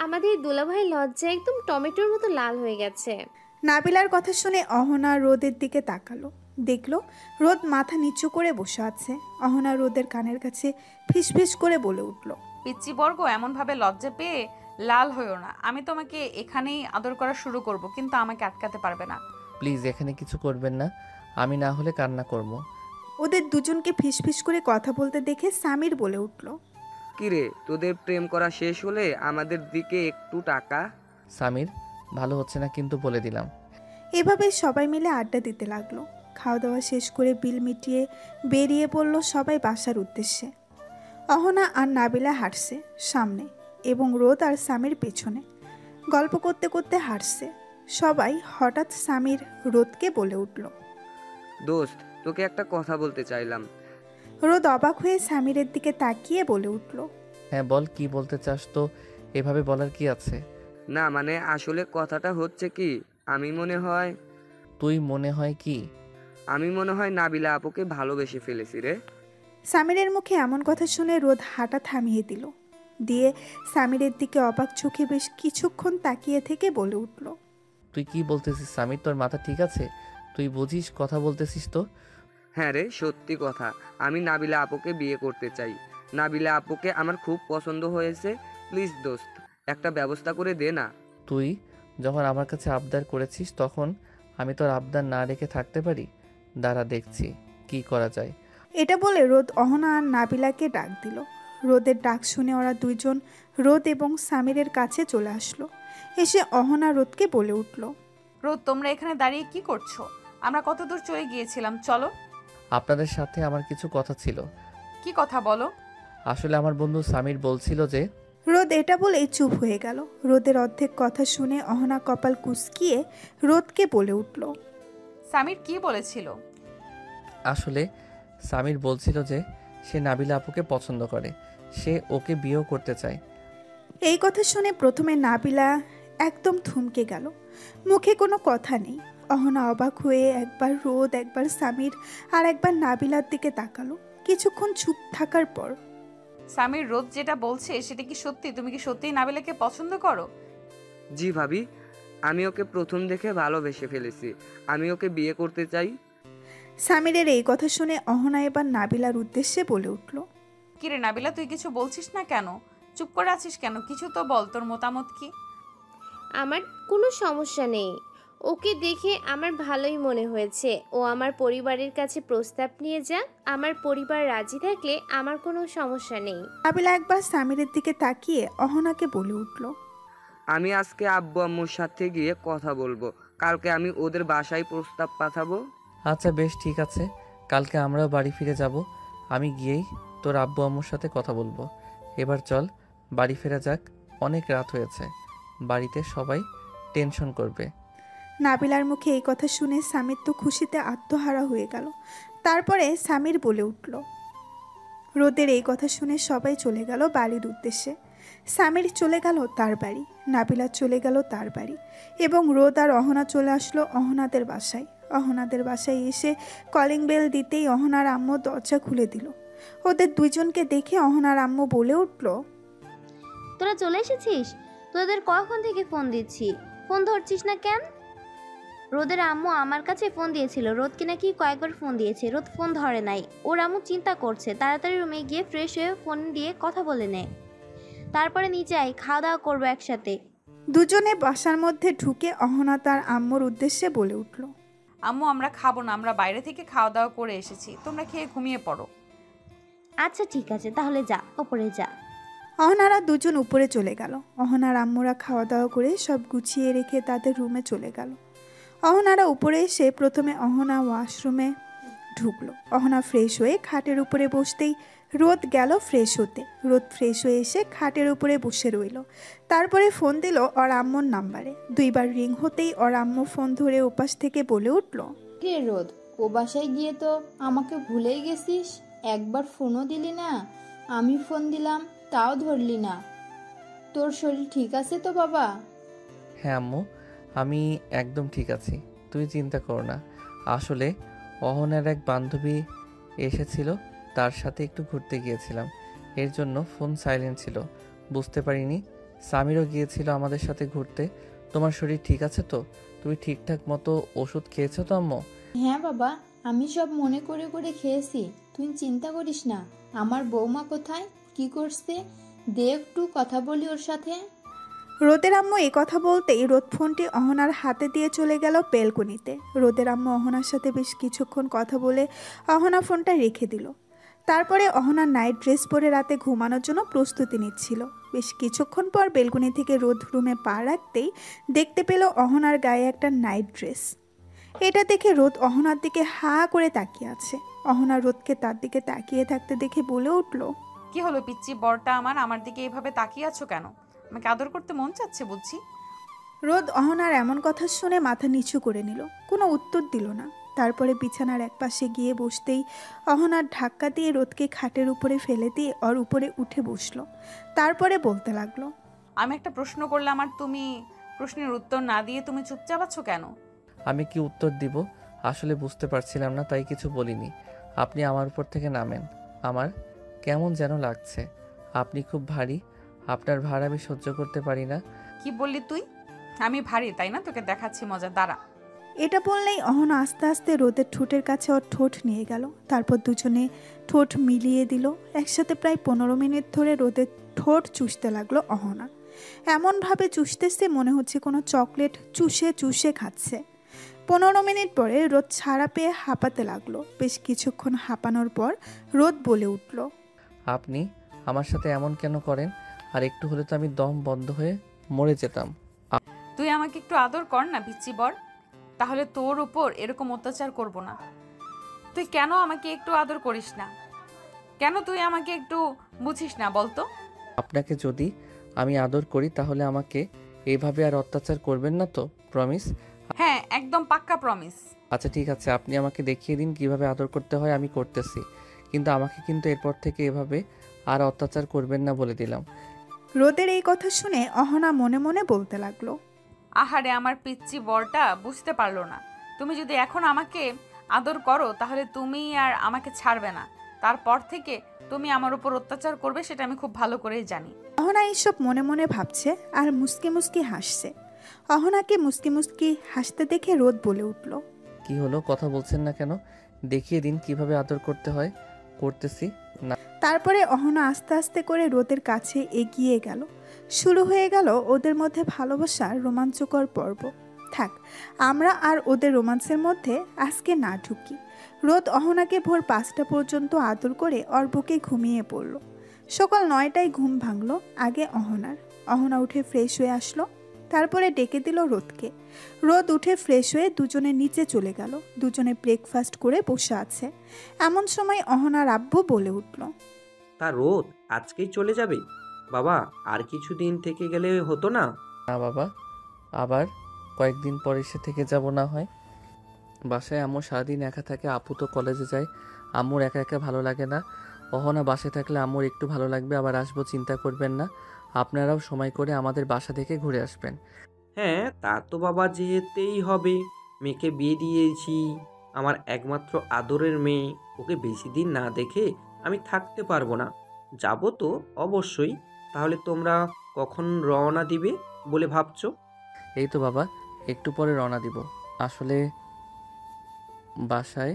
আমাদের দুলাভাই লজ্জা একদম টমেটোর মতো লাল হয়ে গেছে। নাবিলার কথা শুনে অহনা রোদের দিকে তাকালো। দেখলো রোদ মাথা নিচু করে বসে আছে। অহনা রোদের কানের কাছে ফিসফিস করে বলে উঠল, পিচ্চি বর্গ, এমনভাবে লজ্জা পেয়ে লাল হইও না। আমি তোমাকে এখানেই আদর করা শুরু করব, কিন্তু আমাকে আটকাতে পারবে না। প্লিজ এখানে কিছু করবেন না, আমি না হলে কান্না করব। ওদের দুজনকে ফিসফিস করে কথা বলতে দেখে সামির বলে উঠল, কিরে, তোদের প্রেম করা শেষ হলে আমাদের দিকে একটু টাকা। সামির, ভালো হচ্ছে না কিন্তু বলে দিলাম। এভাবে সবাই মিলে আড্ডা দিতে লাগলো। খাওয়া দাওয়া শেষ করে বিল মিটিয়ে বেরিয়ে পড়ল সবাই বাসার উদ্দেশ্যে। অহনা আর নাবিলা হাঁটছে সামনে এবং রোদ আর সামির পেছনে। গল্প করতে করতে হাঁটছে সবাই। হঠাৎ সামির রোদকে বলে উঠল, দোস্ত, তোকে একটা কথা বলতে চাইলাম। রোদ অবাক হয়ে সামিরের দিকে তাকিয়ে বলে উঠল, হ্যাঁ বল, কি বলতে চাস? তো এভাবে বলার কি আছে? না মানে আসলে কথাটা হচ্ছে কি, আমি মনে হয় কি? আমি মনে হয় নাবিলা আপুকে ভালোবেসে ফেলেছি রে। সামিরের মুখে এমন কথা শুনে রোদ হাঁটা থামিয়ে দিল। দিয়ে সামিরের দিকে অবাক চোখে বেশ কিছুক্ষণ তাকিয়ে থেকে বলে উঠল, তুই কি বলতেছিস সামির? তোর মাথা ঠিক আছে? তুই বুঝিস কথা বলতেছিস তো? হ্যাঁ রে, সত্যি কথা। আমি নাবিলা আপুকে বিয়ে করতে চাই। নাবিলা আপুকে আমার খুব পছন্দ হয়েছে। প্লিজ দোস্ত, একটা ব্যবস্থা করে দে না। তুই যখন আমার কাছে আবদার করেছিস তখন আমি তোর আবদার না রেখে থাকতে পারি? দাঁড়া দেখছি কি করা যায়। এটা বলে রোদ অহনা আর নাবিলাকে ডাক দিল। রোদের ডাক শুনে ওরা দুইজন রোদ এবং সামিরের কাছে চলে আসলো। এসে অহনা রোদকে বলে উঠল, রোদ, তোমরা এখানে দাঁড়িয়ে কি করছো? আমরা কত দূর চলে গিয়েছিলাম, চলো। আপনাদের সাথে আমার কিছু কথা ছিল। কি কথা বলো? আসলে আমার বন্ধু সামির বলছিল যে। রোদ এটা বলেই চুপ হয়ে গেল। রোদের অর্ধেক কথা শুনে অহনা কপাল কুঁচকিয়ে রোদকে বলে উঠল, সামির কি বলেছিল? আসলে সামির বলছিল যে সে নাবিলা আপুকে পছন্দ করে, সে ওকে বিয়েও করতে চায়। এই কথা শুনে প্রথমে নাবিলা একদম থমকে গেল। মুখে কোনো কথা নেই। অহনা অবাক হয়ে একবার রোদ, একবার সামির আর একবার নাবিলার দিকে তাকালো। কিছুক্ষণ চুপ থাকার পর, সামির, রোদ যেটা বলছে সেটা কি সত্যি? তুমি কি সত্যিই নাবিলাকে পছন্দ করো? জি ভাবি, আমি ওকে প্রথম দেখে ভালোবেসে ফেলেছি। আমি ওকে বিয়ে করতে চাই। সামিরের এই কথা শুনে অহনা এবার নাবিলার উদ্দেশ্যে বলে উঠল, কিরে নাবিলা, তুই কিছু বলছিস না কেন? চুপ করে আছিস কেন? কিছু তো বল, তোর মতামত কি? আমার কোনো সমস্যা নেই। ওকে দেখে আমার ভালোই মনে হয়েছে। ও আমার পরিবারের কাছে প্রস্তাব নিয়ে যাক। আমার পরিবার রাজি থাকলে আমার কোনো সমস্যা নেই। নাবিলা একবার সামিরের দিকে তাকিয়ে অহনাকে বলে উঠল, আমি আজকে আব্বু আম্মুর সাথে গিয়ে কথা বলবো। কালকে আমি ওদের বাসায় প্রস্তাব পাঠাবো। আচ্ছা বেশ, ঠিক আছে, কালকে আমরাও বাড়ি ফিরে যাব। আমি গিয়েই তোর আব্বু আম্মুর সাথে কথা বলবো। এবার চল বাড়ি ফেরা যাক, অনেক রাত হয়েছে, বাড়িতে সবাই টেনশন করবে। নাবিলার মুখে এই কথা শুনে সামির তো খুশিতে আত্মহারা হয়ে গেল। তারপরে সামির বলে উঠল, রোদের এই কথা শুনে সবাই চলে গেল বাড়ির উদ্দেশ্যে। সামির চলে গেল তার বাড়ি, নাবিলা চলে গেল তার বাড়ি এবং রোদ আর অহনা চলে আসলো অহনাদের বাসায়। অহনাদের বাসায় এসে কলিং বেল দিতেই অহনার আম্মু দরজা খুলে দিল। ওদের দুইজনকে দেখে অহনার আম্মু বলে উঠল, তোরা চলে এসেছিস? তোদের কখন থেকে ফোন দিচ্ছি, ফোন ধরছিস না কেন? রোদের আম্মু আমার কাছে ফোন দিয়েছিল, রোদকে নাকি কয়েকবার ফোন দিয়েছে, রোদ ফোন ধরে নাই। ওর আম্মু চিন্তা করছে, তাড়াতাড়ি রুমে গিয়ে ফ্রেশ হয়ে ফোন দিয়ে কথা বলে নে, তারপরে নিচে আয়, খাওয়া দাওয়া করবো একসাথে। দুজনে বাসার মধ্যে ঢুকে অহনা তার আম্মুর উদ্দেশ্যে বলে উঠল, আম্মু, আমরা খাবো না, আমরা বাইরে থেকে খাওয়া দাওয়া করে এসেছি, তোমরা খেয়ে ঘুমিয়ে পড়ো। আচ্ছা ঠিক আছে, তাহলে যা, ওপরে যা। অহনারা দুজন উপরে চলে গেল। অহনার আম্মুরা খাওয়া দাওয়া করে সব গুছিয়ে রেখে তাদের রুমে চলে গেল। অহনারা উপরে এসে প্রথমে অহনা ওয়াশরুমে ঢুকলো। অহনা ফ্রেশ হয়ে খাটের উপরে বসতেই রোদ গেল ফ্রেশ হতে। রোদ ফ্রেশ হয়ে এসে খাটের উপরে বসে রইল। তারপরে ফোন দিল ওর আম্মুর নাম্বারে। দুইবার রিং হতেই ওর আম্মু ফোন ধরে ওপাশ থেকে বলে উঠল, কে রোদ, ও বাসায় গিয়ে তো আমাকে ভুলেই গেছিস, একবার ফোনও দিলি না। আমি ফোন দিলাম তাও ধরলি না। তোর শরীর ঠিক আছে তো বাবা? হ্যাঁ আম্মু, আমি একদম ঠিক আছি, তুই চিন্তা করো না। আসলে অহনার এক বান্ধবী এসেছিল, তার সাথে একটু ঘুরতে গিয়েছিলাম, এর জন্য ফোন সাইলেন্ট ছিল, বুঝতে পারিনি। সামিরও গিয়েছিল আমাদের সাথে ঘুরতে। তোমার শরীর ঠিক আছে তো? তুমি ঠিকঠাক মতো ওষুধ খেয়েছো তো আম্মু? হ্যাঁ বাবা, আমি সব মনে করে করে খেয়েছি, তুই চিন্তা করিস না। আমার বৌমা কোথায়, কি করছে, দে একটু কথা বলি ওর সাথে। রোদের আম্মু এই কথা বলতেই রোদ ফোনটি অহনার হাতে দিয়ে চলে গেল বেলকনিতে। রোদের আম্মু অহনার সাথে বেশ কিছুক্ষণ কথা বলে অহনা ফোনটা রেখে দিল। তারপরে অহনা নাইট ড্রেস পরে রাতে ঘুমানোর জন্য প্রস্তুতি নিচ্ছিল। বেশ কিছুক্ষণ পর বেলকনি থেকে রোদ রুমে পা রাখতেই দেখতে পেল অহনার গায়ে একটা নাইট ড্রেস। এটা দেখে রোদ অহনার দিকে হা করে তাকিয়ে আছে। অহনা রোদকে তার দিকে তাকিয়ে থাকতে দেখে বলে উঠল, কি হলো পিচ্চি বরটা আমার দিকে এইভাবে তাকিয়ে আছো কেন? আমাকে আদর করতে মন চাচ্ছে বুঝছি। রোদ অহনার এমন কথা শুনে মাথা নিচু করে নিল, কোনো উত্তর দিল না। তারপরে বিছানার একপাশে গিয়ে বসতেই অহনার ধাক্কা দিয়ে রোদকে খাটের উপরে ফেলে দিয়ে ওর উপরে উঠে বসলো। তারপরে বলতে লাগলো, আমি একটা প্রশ্ন করলাম আর তুমি প্রশ্নের উত্তর না দিয়ে তুমি চুপচাপ আছো কেন? আমি কি উত্তর দিব আসলে বুঝতে পারছিলাম না, তাই কিছু বলিনি। আপনি আমার উপর থেকে নামেন, আমার কেমন যেন লাগছে। আপনি খুব ভারী, আপনার ভার আমি সহ্য করতে পারি না। কি বললি তুই? আমি ভারী তাই না? তোকে দেখাচ্ছি মজা, দাঁড়া। এটা বললেই অহনা আস্তে আস্তে রোদের ঠোঁটের কাছে ওর ঠোঁট নিয়ে গেল। তারপর দুজনে ঠোঁট মিলিয়ে দিল। একসাথে প্রায় 15 মিনিট ধরে রোদের ঠোঁট চুষতে লাগলো অহনা। এমনভাবে চুষতেছে মনে হচ্ছে কোনো চকলেট চুষে চুষে খাচ্ছে। 15 মিনিট পরে রোদ ছাড়া পেয়ে হাঁপাতে লাগলো। বেশ কিছুক্ষণ হাঁপানোর পর রোদ বলে উঠল, আপনি আমার সাথে এমন কেন করেন? আর একটু হলে তো আমি দম বন্ধ হয়ে মরে যেতাম। তুই আমাকে একটু আদর কর না পিচ্চি বর, তাহলে তোর উপর এরকম অত্যাচার করব না। তুই কেন আমাকে একটু আদর করিস না? কেন তুই আমাকে একটু বুঝিস না বলতো? আপনাকে যদি আমি আদর করি তাহলে আমাকে এইভাবে আর অত্যাচার করবেন না তো? প্রমিস? হ্যাঁ, একদম পাক্কা প্রমিস। আচ্ছা ঠিক আছে, আপনি আমাকে দেখিয়ে দিন কিভাবে আদর করতে হয়, আমি করতেছি। কিন্তু আমাকে কিন্তু এরপর থেকে এভাবে আর অত্যাচার করবেন না বলে দিলাম। রোদের এই কথা শুনে অহনা মনে মনে বলতে লাগলো, আহারে আমার পিচ্চি বরটা বুঝতে পারলো না। তুমি যদি এখন আমাকে আদর করো তাহলে তুমি আর আমাকে ছাড়বে না। তারপর থেকে তুমি আমার উপর অত্যাচার করবে সেটা আমি খুব ভালো করেই জানি। অহনা এইসব মনে মনে ভাবছে আর মুস্কি মুস্কি হাসছে। অহনাকে মুস্কি মুস্কি হাসতে দেখে রোদ বলে উঠল, কি হলো, কথা বলছেন না কেন? দেখিয়ে দিন কিভাবে আদর করতে হয়। করতেছি না। তারপরে অহনা আস্তে আস্তে করে রোদের কাছে এগিয়ে গেল। শুরু হয়ে গেল ওদের মধ্যে ভালোবাসার রোমাঞ্চকর পর্ব। থাক, আমরা আর ওদের রোমান্সের মধ্যে আজকে না ঢুকি। রোদ অহনাকে ভোর 5টা পর্যন্ত আদর করে ওর বুকে ঘুমিয়ে পড়ল। সকাল 9টায় ঘুম ভাঙল আগে অহনার। অহনা উঠে ফ্রেশ হয়ে আসলো। তারপরে ডেকে দিল রোদকে। রোদ উঠে ফ্রেশ হয়ে দুজনে নিচে চলে গেল। দুজনে ব্রেকফাস্ট করে বসে আছে। এমন সময় অহনার আব্বু বলে উঠল, তা রোদ আজকেই চলে যাবে? বাবা আর কিছুদিন থেকে গেলে হতো না? না বাবা, আবার কয়েকদিন পর এসে থেকে যাব না হয়। বাসায় আম্মু সারাদিন একা থাকে, আপু তো কলেজে যায়। আম্মুর একা একা ভালো লাগে না। অহনা বাসায় থাকলে আম্মুর একটু ভালো লাগবে। আবার আসবো, চিন্তা করবেন না। আপনারাও সময় করে আমাদের বাসা থেকে ঘুরে আসবেন। হ্যাঁ তা তো বাবা যেতেই হবে। মেয়েকে বিয়ে দিয়েছি, আমার একমাত্র আদরের মেয়ে। ওকে বেশি দিন না দেখে আমি থাকতে পারবো না। যাব তো অবশ্যই। তাহলে তোমরা কখন রওনা দিবে বলে ভাবছো? এই তো বাবা, একটু পরে রওনা দিব। আসলে বাসায়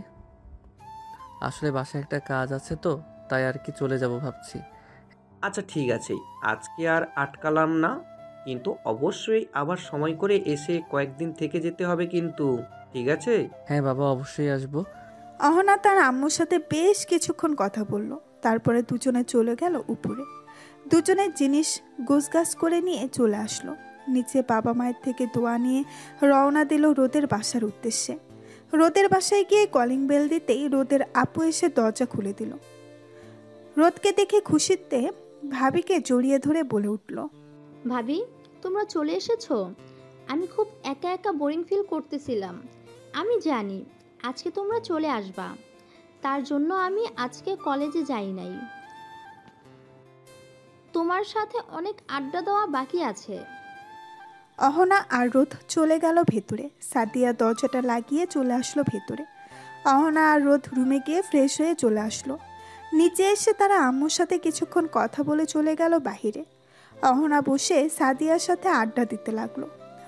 একটা কাজ আছে তো, তাই আর কি চলে যাব ভাবছি। আচ্ছা ঠিক আছে, আজকে আর আটকালাম না, কিন্তু অবশ্যই আবার সময় করে এসে কয়েকদিন থেকে যেতে হবে কিন্তু, ঠিক আছে? হ্যাঁ বাবা, অবশ্যই আসবো। অহনা তার আম্মুর সাথে বেশ কিছুক্ষণ কথা বলল। তারপরে দুজনে চলে গেল উপরে। দুজনের জিনিস গোছগাছ করে নিয়ে চলে আসলো নিচে। বাবা মায়ের থেকে দোয়া নিয়ে রওনা দিল রোদের বাসার উদ্দেশ্যে। রোদের বাসায় গিয়ে কলিং বেল দিতেই রোদের আপু এসে দরজা খুলে দিল। রোদকে দেখে খুশিতে ভাবিকে জড়িয়ে ধরে বলে উঠল, ভাবি, তোমরা চলে এসেছো? আমি খুব একা একা বোরিং ফিল করতেছিলাম। আমি জানি আজকে তোমরা চলে আসবা, তার জন্য আমি আজকে কলেজে যাই নাই। তোমার সাথে অনেক আড্ডা দেওয়া বাকি আছে। অহনা আর রোদ চলে গেল ভেতরে। সাদিয়া দরজাটা লাগিয়ে চলে আসলো ভেতরে। অহনা আর রোদ রুমে গিয়ে ফ্রেশ হয়ে চলে আসলো। নিচে এসে তারা আম্মুর সাথে কিছুক্ষণ কথা বলে চলে গেল বাহিরে। অহনা বসে সাদিয়ার সাথে আড্ডা দিতে লাগলো।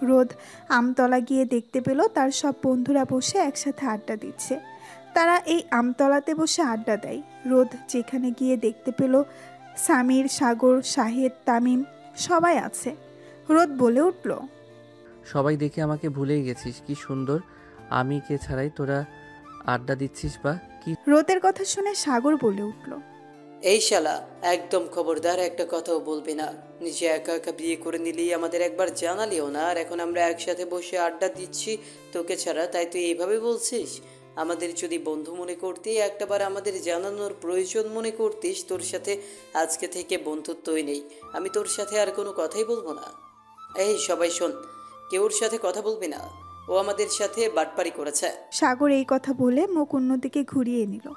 রোদ আমতলা গিয়ে দেখতে পেল তার সব বন্ধুরা বসে একসাথে আড্ডা দিচ্ছে। তারা এই আমতলাতে বসে আড্ডা দেয়। রোদ যেখানে গিয়ে দেখতে পেল সামির, সাগর, শাহেদ, তামিম সবাই আছে। রোদ বলে উঠল, সবাই দেখে আমাকে ভুলেই গেছিস। কি সুন্দর আমি কে ছাড়াই তোরা আড্ডা দিচ্ছিস বা কি? রোদের কথা শুনে সাগর বলে উঠল, এই শালা, একদম খবরদার একটা কথাও বলবি না। নিজে একা একা বিয়ে করে নিলি, আমাদের একবার জানালিও না। আর এখন আমরা একসাথে বসে আড্ডা দিচ্ছি তোকে ছাড়া, তাই তুই এইভাবে বলছিস? আমাদের যদি বন্ধু মনে করতি, একটাবার আমাদের জানানোর প্রয়োজন মনে করতিস, তোর সাথে আজকে থেকে বন্ধুত্বই নেই। আমি তোর সাথে আর কোনো কথাই বলবো না। এই সবাই শোন, কেউর সাথে কথা বলবি না। ও আমাদের সাথে বাটপারি করেছে। সাগর এই কথা বলে মুখ অন্যদিকে ঘুরিয়ে নিল।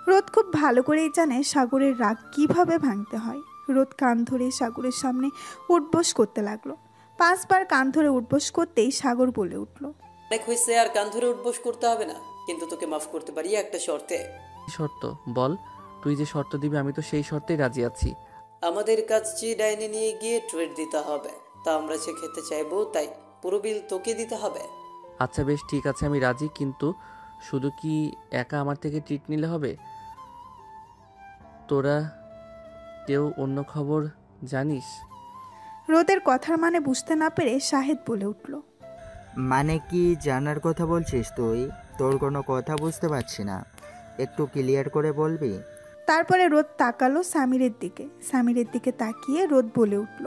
রোদ খুব ভালো করেই জানে সাগরের রাগ কিভাবে ভাঙতে হয়। রোদ কান ধরে সাগরের সামনে উঠবোস করতে লাগলো। 5 বার কান ধরে উঠবোস করতেই সাগর বলে উঠল, অনেক হয়েছে, আর কান ধরে উঠবোস করতে হবে না, কিন্তু তোকে মাফ করতে পারি একটা শর্তে। শর্ত বল, তুই যে শর্ত দিবি আমি তো সেই শর্তেই রাজি আছি। আমাদের কাছে ডাইনে নিয়ে গিয়ে ট্রিট দিতে হবে। তা আমরা যে খেতে চাইবো, তাই পুরো বিল তোকে দিতে হবে। আচ্ছা বেশ ঠিক আছে, আমি রাজি, কিন্তু শুধু কি একা আমার থেকে ট্রিট নিলে হবে? তোরা কেউ অন্য খবর জানিস? রোদের কথার মানে বুঝতে না পেরে শাহেদ বলে উঠল। মানে কি জানার কথা বলছিস তুই? তোর কোনো কথা বুঝতে পারছি না, একটু ক্লিয়ার করে বলবি? তারপরে রোদ তাকালো সামিরের দিকে। সামিরের দিকে তাকিয়ে রোদ বলে উঠল।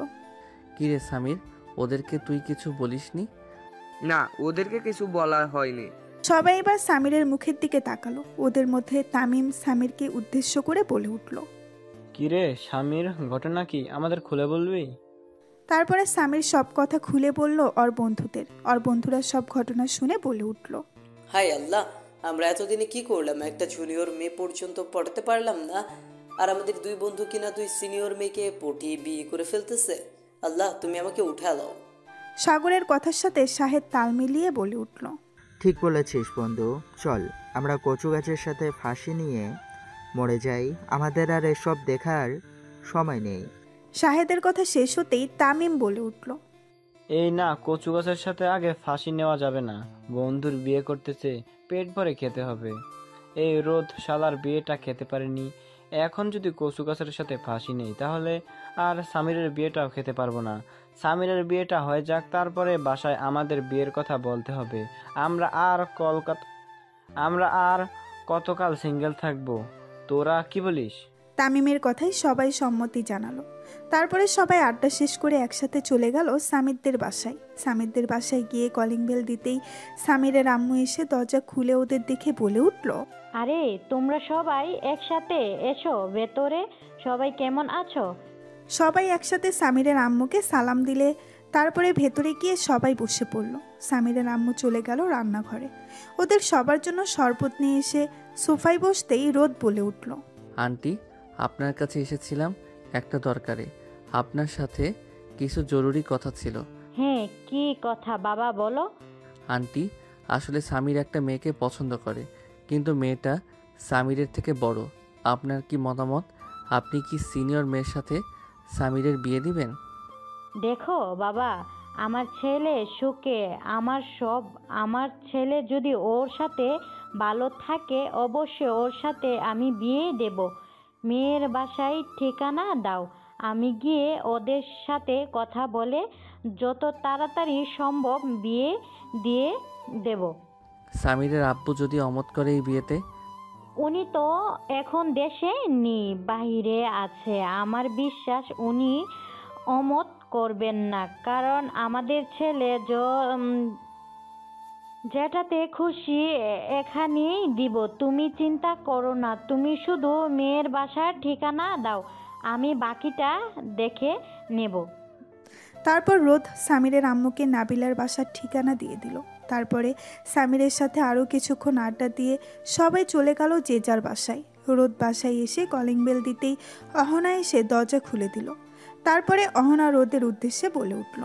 কি রে সামির, ওদেরকে তুই কিছু বলিসনি? না, ওদেরকে কিছু বলা হয়নি। সবাই এবার সামিরের মুখের দিকে তাকালো। ওদের মধ্যে তামিম সামিরকে উদ্দেশ্য করে বলে উঠল। কিরে সামির, ঘটনা কি আমাদের খুলে বলবি? তারপরে সামির সব কথা খুলে বলল ওর বন্ধুদের। ওর বন্ধুরা সব ঘটনা শুনে বলে উঠল। হাই আল্লাহ, আমরা এতদিনে কি করলাম? একটা জুনিয়র মেয়ে পর্যন্ত পড়াতে পারলাম না, আর আমাদের দুই বন্ধু কিনা দুই সিনিয়র মেয়েকে পটিয়ে বিয়ে করে ফেলতেছে। আল্লাহ, তুমি আমাকে উঠা দাও। সাগরের কথার সাথে শাহেদ তাল মিলিয়ে বলে উঠল। ঠিক বলেছিস বন্ধু, চল আমরা কচু গাছের সাথে ফাঁসি নিয়ে মরে যাই, আমাদের আর এসব দেখার সময় নেই। শাহেদের কথা শেষ হতেই তামিম বলে উঠল। এই না, কচু গাছের সাথে আগে ফাঁসি নেওয়া যাবে না। বন্ধুর বিয়ে করতেছে, পেট ভরে খেতে হবে। এই রোদ শালার বিয়েটা খেতে পারেনি, এখন যদি কচু গাছের সাথে ফাঁসি নেই তাহলে আর সামিরের বিয়েটাও খেতে পারবো না। সামিরের বিয়েটা হয়ে যাক, তারপরে বাসায় আমাদের বিয়ের কথা বলতে হবে। আমরা আর কতকাল সিঙ্গেল থাকবো? তোরা কি বলিস? তামিমের কথাই সবাই সম্মতি জানালো। তারপরে সবাই আড্ডা শেষ করে একসাথে চলে গেল সামিরদের বাসায়। সামিরদের বাসায় গিয়ে কলিং বেল দিতেই সামিরের আম্মু এসে দরজা খুলে ওদের দেখে বলে উঠল। আরে তোমরা সবাই একসাথে এসো ভেতরে, সবাই কেমন আছো? সবাই একসাথে সামিরের আম্মুকে সালাম দিলে তারপরে ভেতরে গিয়ে সবাই বসে পড়ল। সামিরের আম্মু চলে গেল রান্নাঘরে। ওদের সবার জন্য শরবত নিয়ে এসে সোফায় বসতেই রোদ বলে উঠল। আন্টি, আপনার কাছে এসেছিলাম একটা দরকারে, আপনার সাথে কিছু জরুরি কথা ছিল। হ্যাঁ, কি কথা বাবা বলো। আন্টি, আসলে সামির একটা মেয়েকে পছন্দ করে, কিন্তু মেয়েটা সামিরের থেকে বড়। আপনার কি মতামত? আপনি কি সিনিয়র মেয়ের সাথে সামিরের বিয়ে দিবেন? দেখো বাবা, আমার ছেলে সুখে, আমার ছেলে যদি ওর সাথে ভালো থাকে অবশ্যই ওর সাথে আমি বিয়ে দেব। মেয়ের বাসায় ঠিকানা দাও, আমি গিয়ে ওদের সাথে কথা বলে যত তাড়াতাড়ি সম্ভব বিয়ে দিয়ে দেব। সামিরের আব্বু যদি অমত করে এই বিয়েতে? উনি তো এখন দেশে নেই, বাইরে আছে। আমার বিশ্বাস উনি অমত করবেন না, কারণ আমাদের ছেলে যেটাতে খুশি এখানেই দিব। তুমি চিন্তা করো না, তুমি শুধু মেয়ের বাসার ঠিকানা দাও, আমি বাকিটা দেখে নেব। তারপর রোদ সামিরের আম্মুকে নাবিলার বাসার ঠিকানা দিয়ে দিল। তারপরে সামিরের সাথে আরও কিছুক্ষণ আড্ডা দিয়ে সবাই চলে গেল যে যার বাসায়। রোদ বাসায় এসে কলিং বেল দিতেই অহনা এসে দরজা খুলে দিল। তারপরে অহনা রোদের উদ্দেশ্যে বলে উঠল।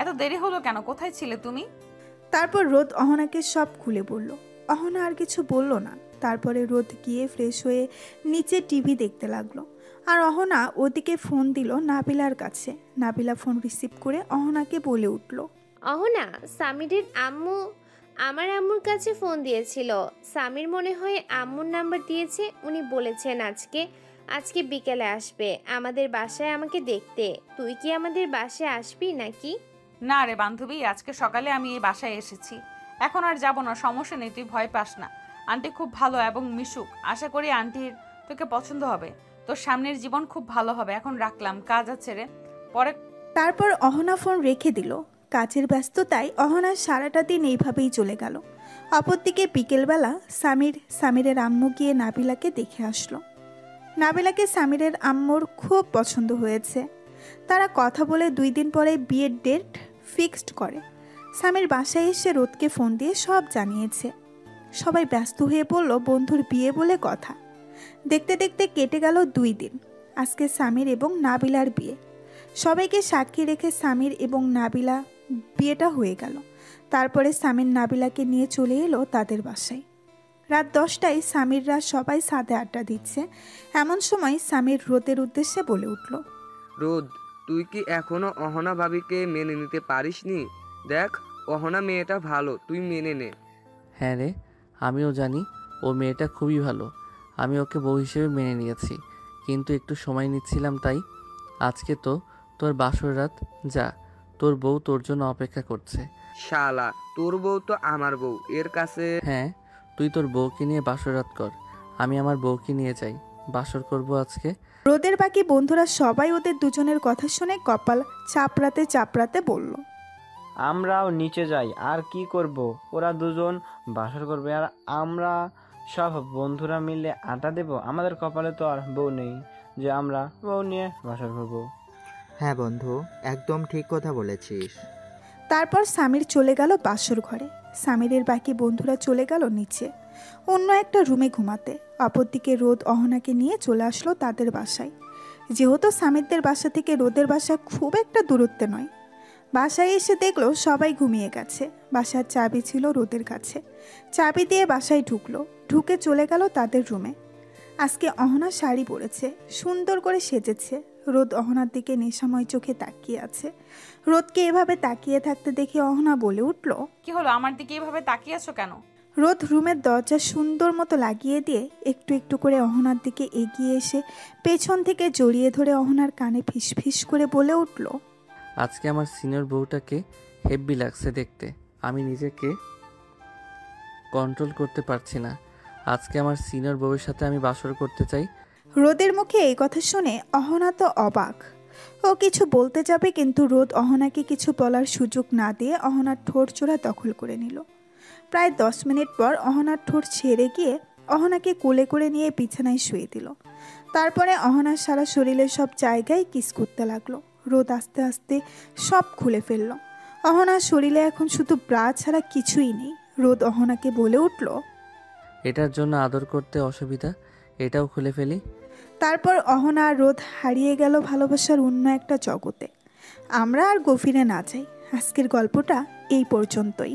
এত দেরি হলো কেন? কোথায় ছিলে তুমি? তারপর রোদ অহনাকে সব খুলে বলল। অহনা আর কিছু বলল না। তারপরে রোদ গিয়ে ফ্রেশ হয়ে নিচে টিভি দেখতে লাগলো। আর অহনা ওদিকে ফোন দিল নাবিলার কাছে। নাবিলা ফোন রিসিভ করে অহনাকে বলে উঠল। অহনা, সামিরের আম্মু আমার আম্মুর কাছে ফোন দিয়েছিল। সামির মনে হয় আম্মুর নাম্বার দিয়েছে। উনি বলেছেন আজকে বিকেলে আসবে আমাদের বাসায় আমাকে দেখতে। তুই কি আমাদের বাসায় আসবি নাকি? না রে বান্ধবী, আজকে সকালে আমি এই বাসায় এসেছি, এখন আর যাব না। সমস্যা নেই, তুই ভয় পাস না। আন্টি খুব ভালো এবং মিশুক, আশা করি আন্টির তোকে পছন্দ হবে। তোর সামনের জীবন খুব ভালো হবে। এখন রাখলাম, কাজ আছে রে, পরে। তারপর অহনা ফোন রেখে দিল। কাজের ব্যস্ততায় অহনার সারাটা দিন এইভাবেই চলে গেল। অপরদিকে বিকেলবেলা সামিরের আম্মু গিয়ে নাবিলাকে দেখে আসলো। নাবিলাকে সামিরের আম্মুর খুব পছন্দ হয়েছে। তারা কথা বলে 2 দিন পরে বিয়ের ডেট ফিক্সড করে। সামির বাসায় এসে রোদকে ফোন দিয়ে সব জানিয়েছে। সবাই ব্যস্ত হয়ে পড়ল বন্ধুর বিয়ে বলে কথা। দেখতে দেখতে কেটে গেল 2 দিন। আজকে সামির এবং নাবিলার বিয়ে। সবাইকে সাক্ষী রেখে সামির এবং নাবিলা বিয়েটা হয়ে গেল। তারপরে সামির নাবিলাকে নিয়ে চলে এলো তাদের বাসায়। রাত 10টায় সামিররা সবাই ছাদে আড্ডা দিচ্ছে। এমন সময় সামির রোদের উদ্দেশ্যে বলে উঠল। রোদ, তুই কি এখনো অহনা ভাবিকে মেনে নিতে পারিসনি? দেখ, অহনা মেয়েটা ভালো, তুই মেনে নে। হ্যাঁ রে, আমিও জানি ও মেয়েটা খুবই ভালো। আমি ওকে বউ হিসেবে মেনে নিয়েছি, কিন্তু একটু সময় নিচ্ছিলাম তাই। আজকে তো তোর বাসর রাত, যা, তোর বউ তোর জন্য অপেক্ষা করছে। শালা, তোর বউ তো আমার বউ, এর কাছে। হ্যাঁ, তুই তোর বউকে নিয়ে বাসর রাত কর, আমি আমার বউকে নিয়ে যাই, বাসর করব আজকে। রোদের বাকি বন্ধুরা সবাই ওদের দুজনের কথা শুনে কপাল চাপড়াতে চাপড়াতে বলল, আমরাও নিচে যাই, আর কি করব, ওরা দুজন বাসর করবে আর আমরা সব বন্ধুরা মিলে আড্ডা দেব। আমাদের কপালে তো আর বউ নেই যে আমরা বউ নিয়ে বাসর করব। হ্যাঁ বন্ধু, একদম ঠিক কথা বলেছিস। তারপর সামির চলে গেল বাসর ঘরে, সামিরের বাকি বন্ধুরা চলে গেল নিচে অন্য একটা রুমে ঘুমাতে। অপরদিকে রোদ অহনাকে নিয়ে চলে আসলো তাদের বাসায়। যেহেতু সামিরদের বাসা থেকে রোদের বাসা খুব একটা দূরত্বে নয়, বাসায় এসে দেখলো সবাই ঘুমিয়ে গেছে। বাসার চাবি ছিল রোদের কাছে, চাবি দিয়ে বাসায় ঢুকে চলে গেল তাদের রুমে। আজকে অহনা শাড়ি পরেছে, সুন্দর করে সেজেছে। রোদ অহনার দিকে নেশাময় চোখে তাকিয়ে আছে। রোদকে এভাবে তাকিয়ে থাকতে দেখে অহনা বলে উঠল, কি হলো, আমার দিকে এভাবে তাকিয়ে আছো কেন? রোদ রুমের দরজা সুন্দর মতো লাগিয়ে দিয়ে একটু একটু করে অহনার দিকে এগিয়ে এসে পেছন থেকে জড়িয়ে ধরে অহনার কানে ফিসফিস করে বলে উঠল, আজকে আমার সিনিয়র বউটাকে হেব্বি লাগছে দেখতে, আমি নিজেকে কন্ট্রোল করতে পারছি না। আজকে আমার সিনিয়র বউয়ের সাথে আমি বাসর করতে চাই। রোদের মুখে এই কথা শুনে অহনা তো অবাক। ও কিছু বলতে যাবে, কিন্তু রোদ অহনাকে কিছু বলার সুযোগ না দিয়ে অহনার ঠোঁট চোরা দখল করে নিল। প্রায় 10 মিনিট পর অহনার ঠোঁট ছেড়ে গিয়ে অহনাকে কোলে করে নিয়ে বিছানায় শুয়ে দিল। তারপরে অহনার সারা শরীরের সব জায়গায় কিস করতে লাগলো। রোদ আস্তে আস্তে সব খুলে ফেলল। অহনার শরীরে এখন শুধু ব্রা ছাড়া কিছুই নেই। রোদ অহনাকে বলে উঠল, এটার জন্য আদর করতে অসুবিধা, এটাও খুলে ফেলি। তারপর অহনা আর রোদ হারিয়ে গেল ভালোবাসার অন্য একটা জগতে। আমরা আর গভীরে না যাই, আজকের গল্পটা এই পর্যন্তই।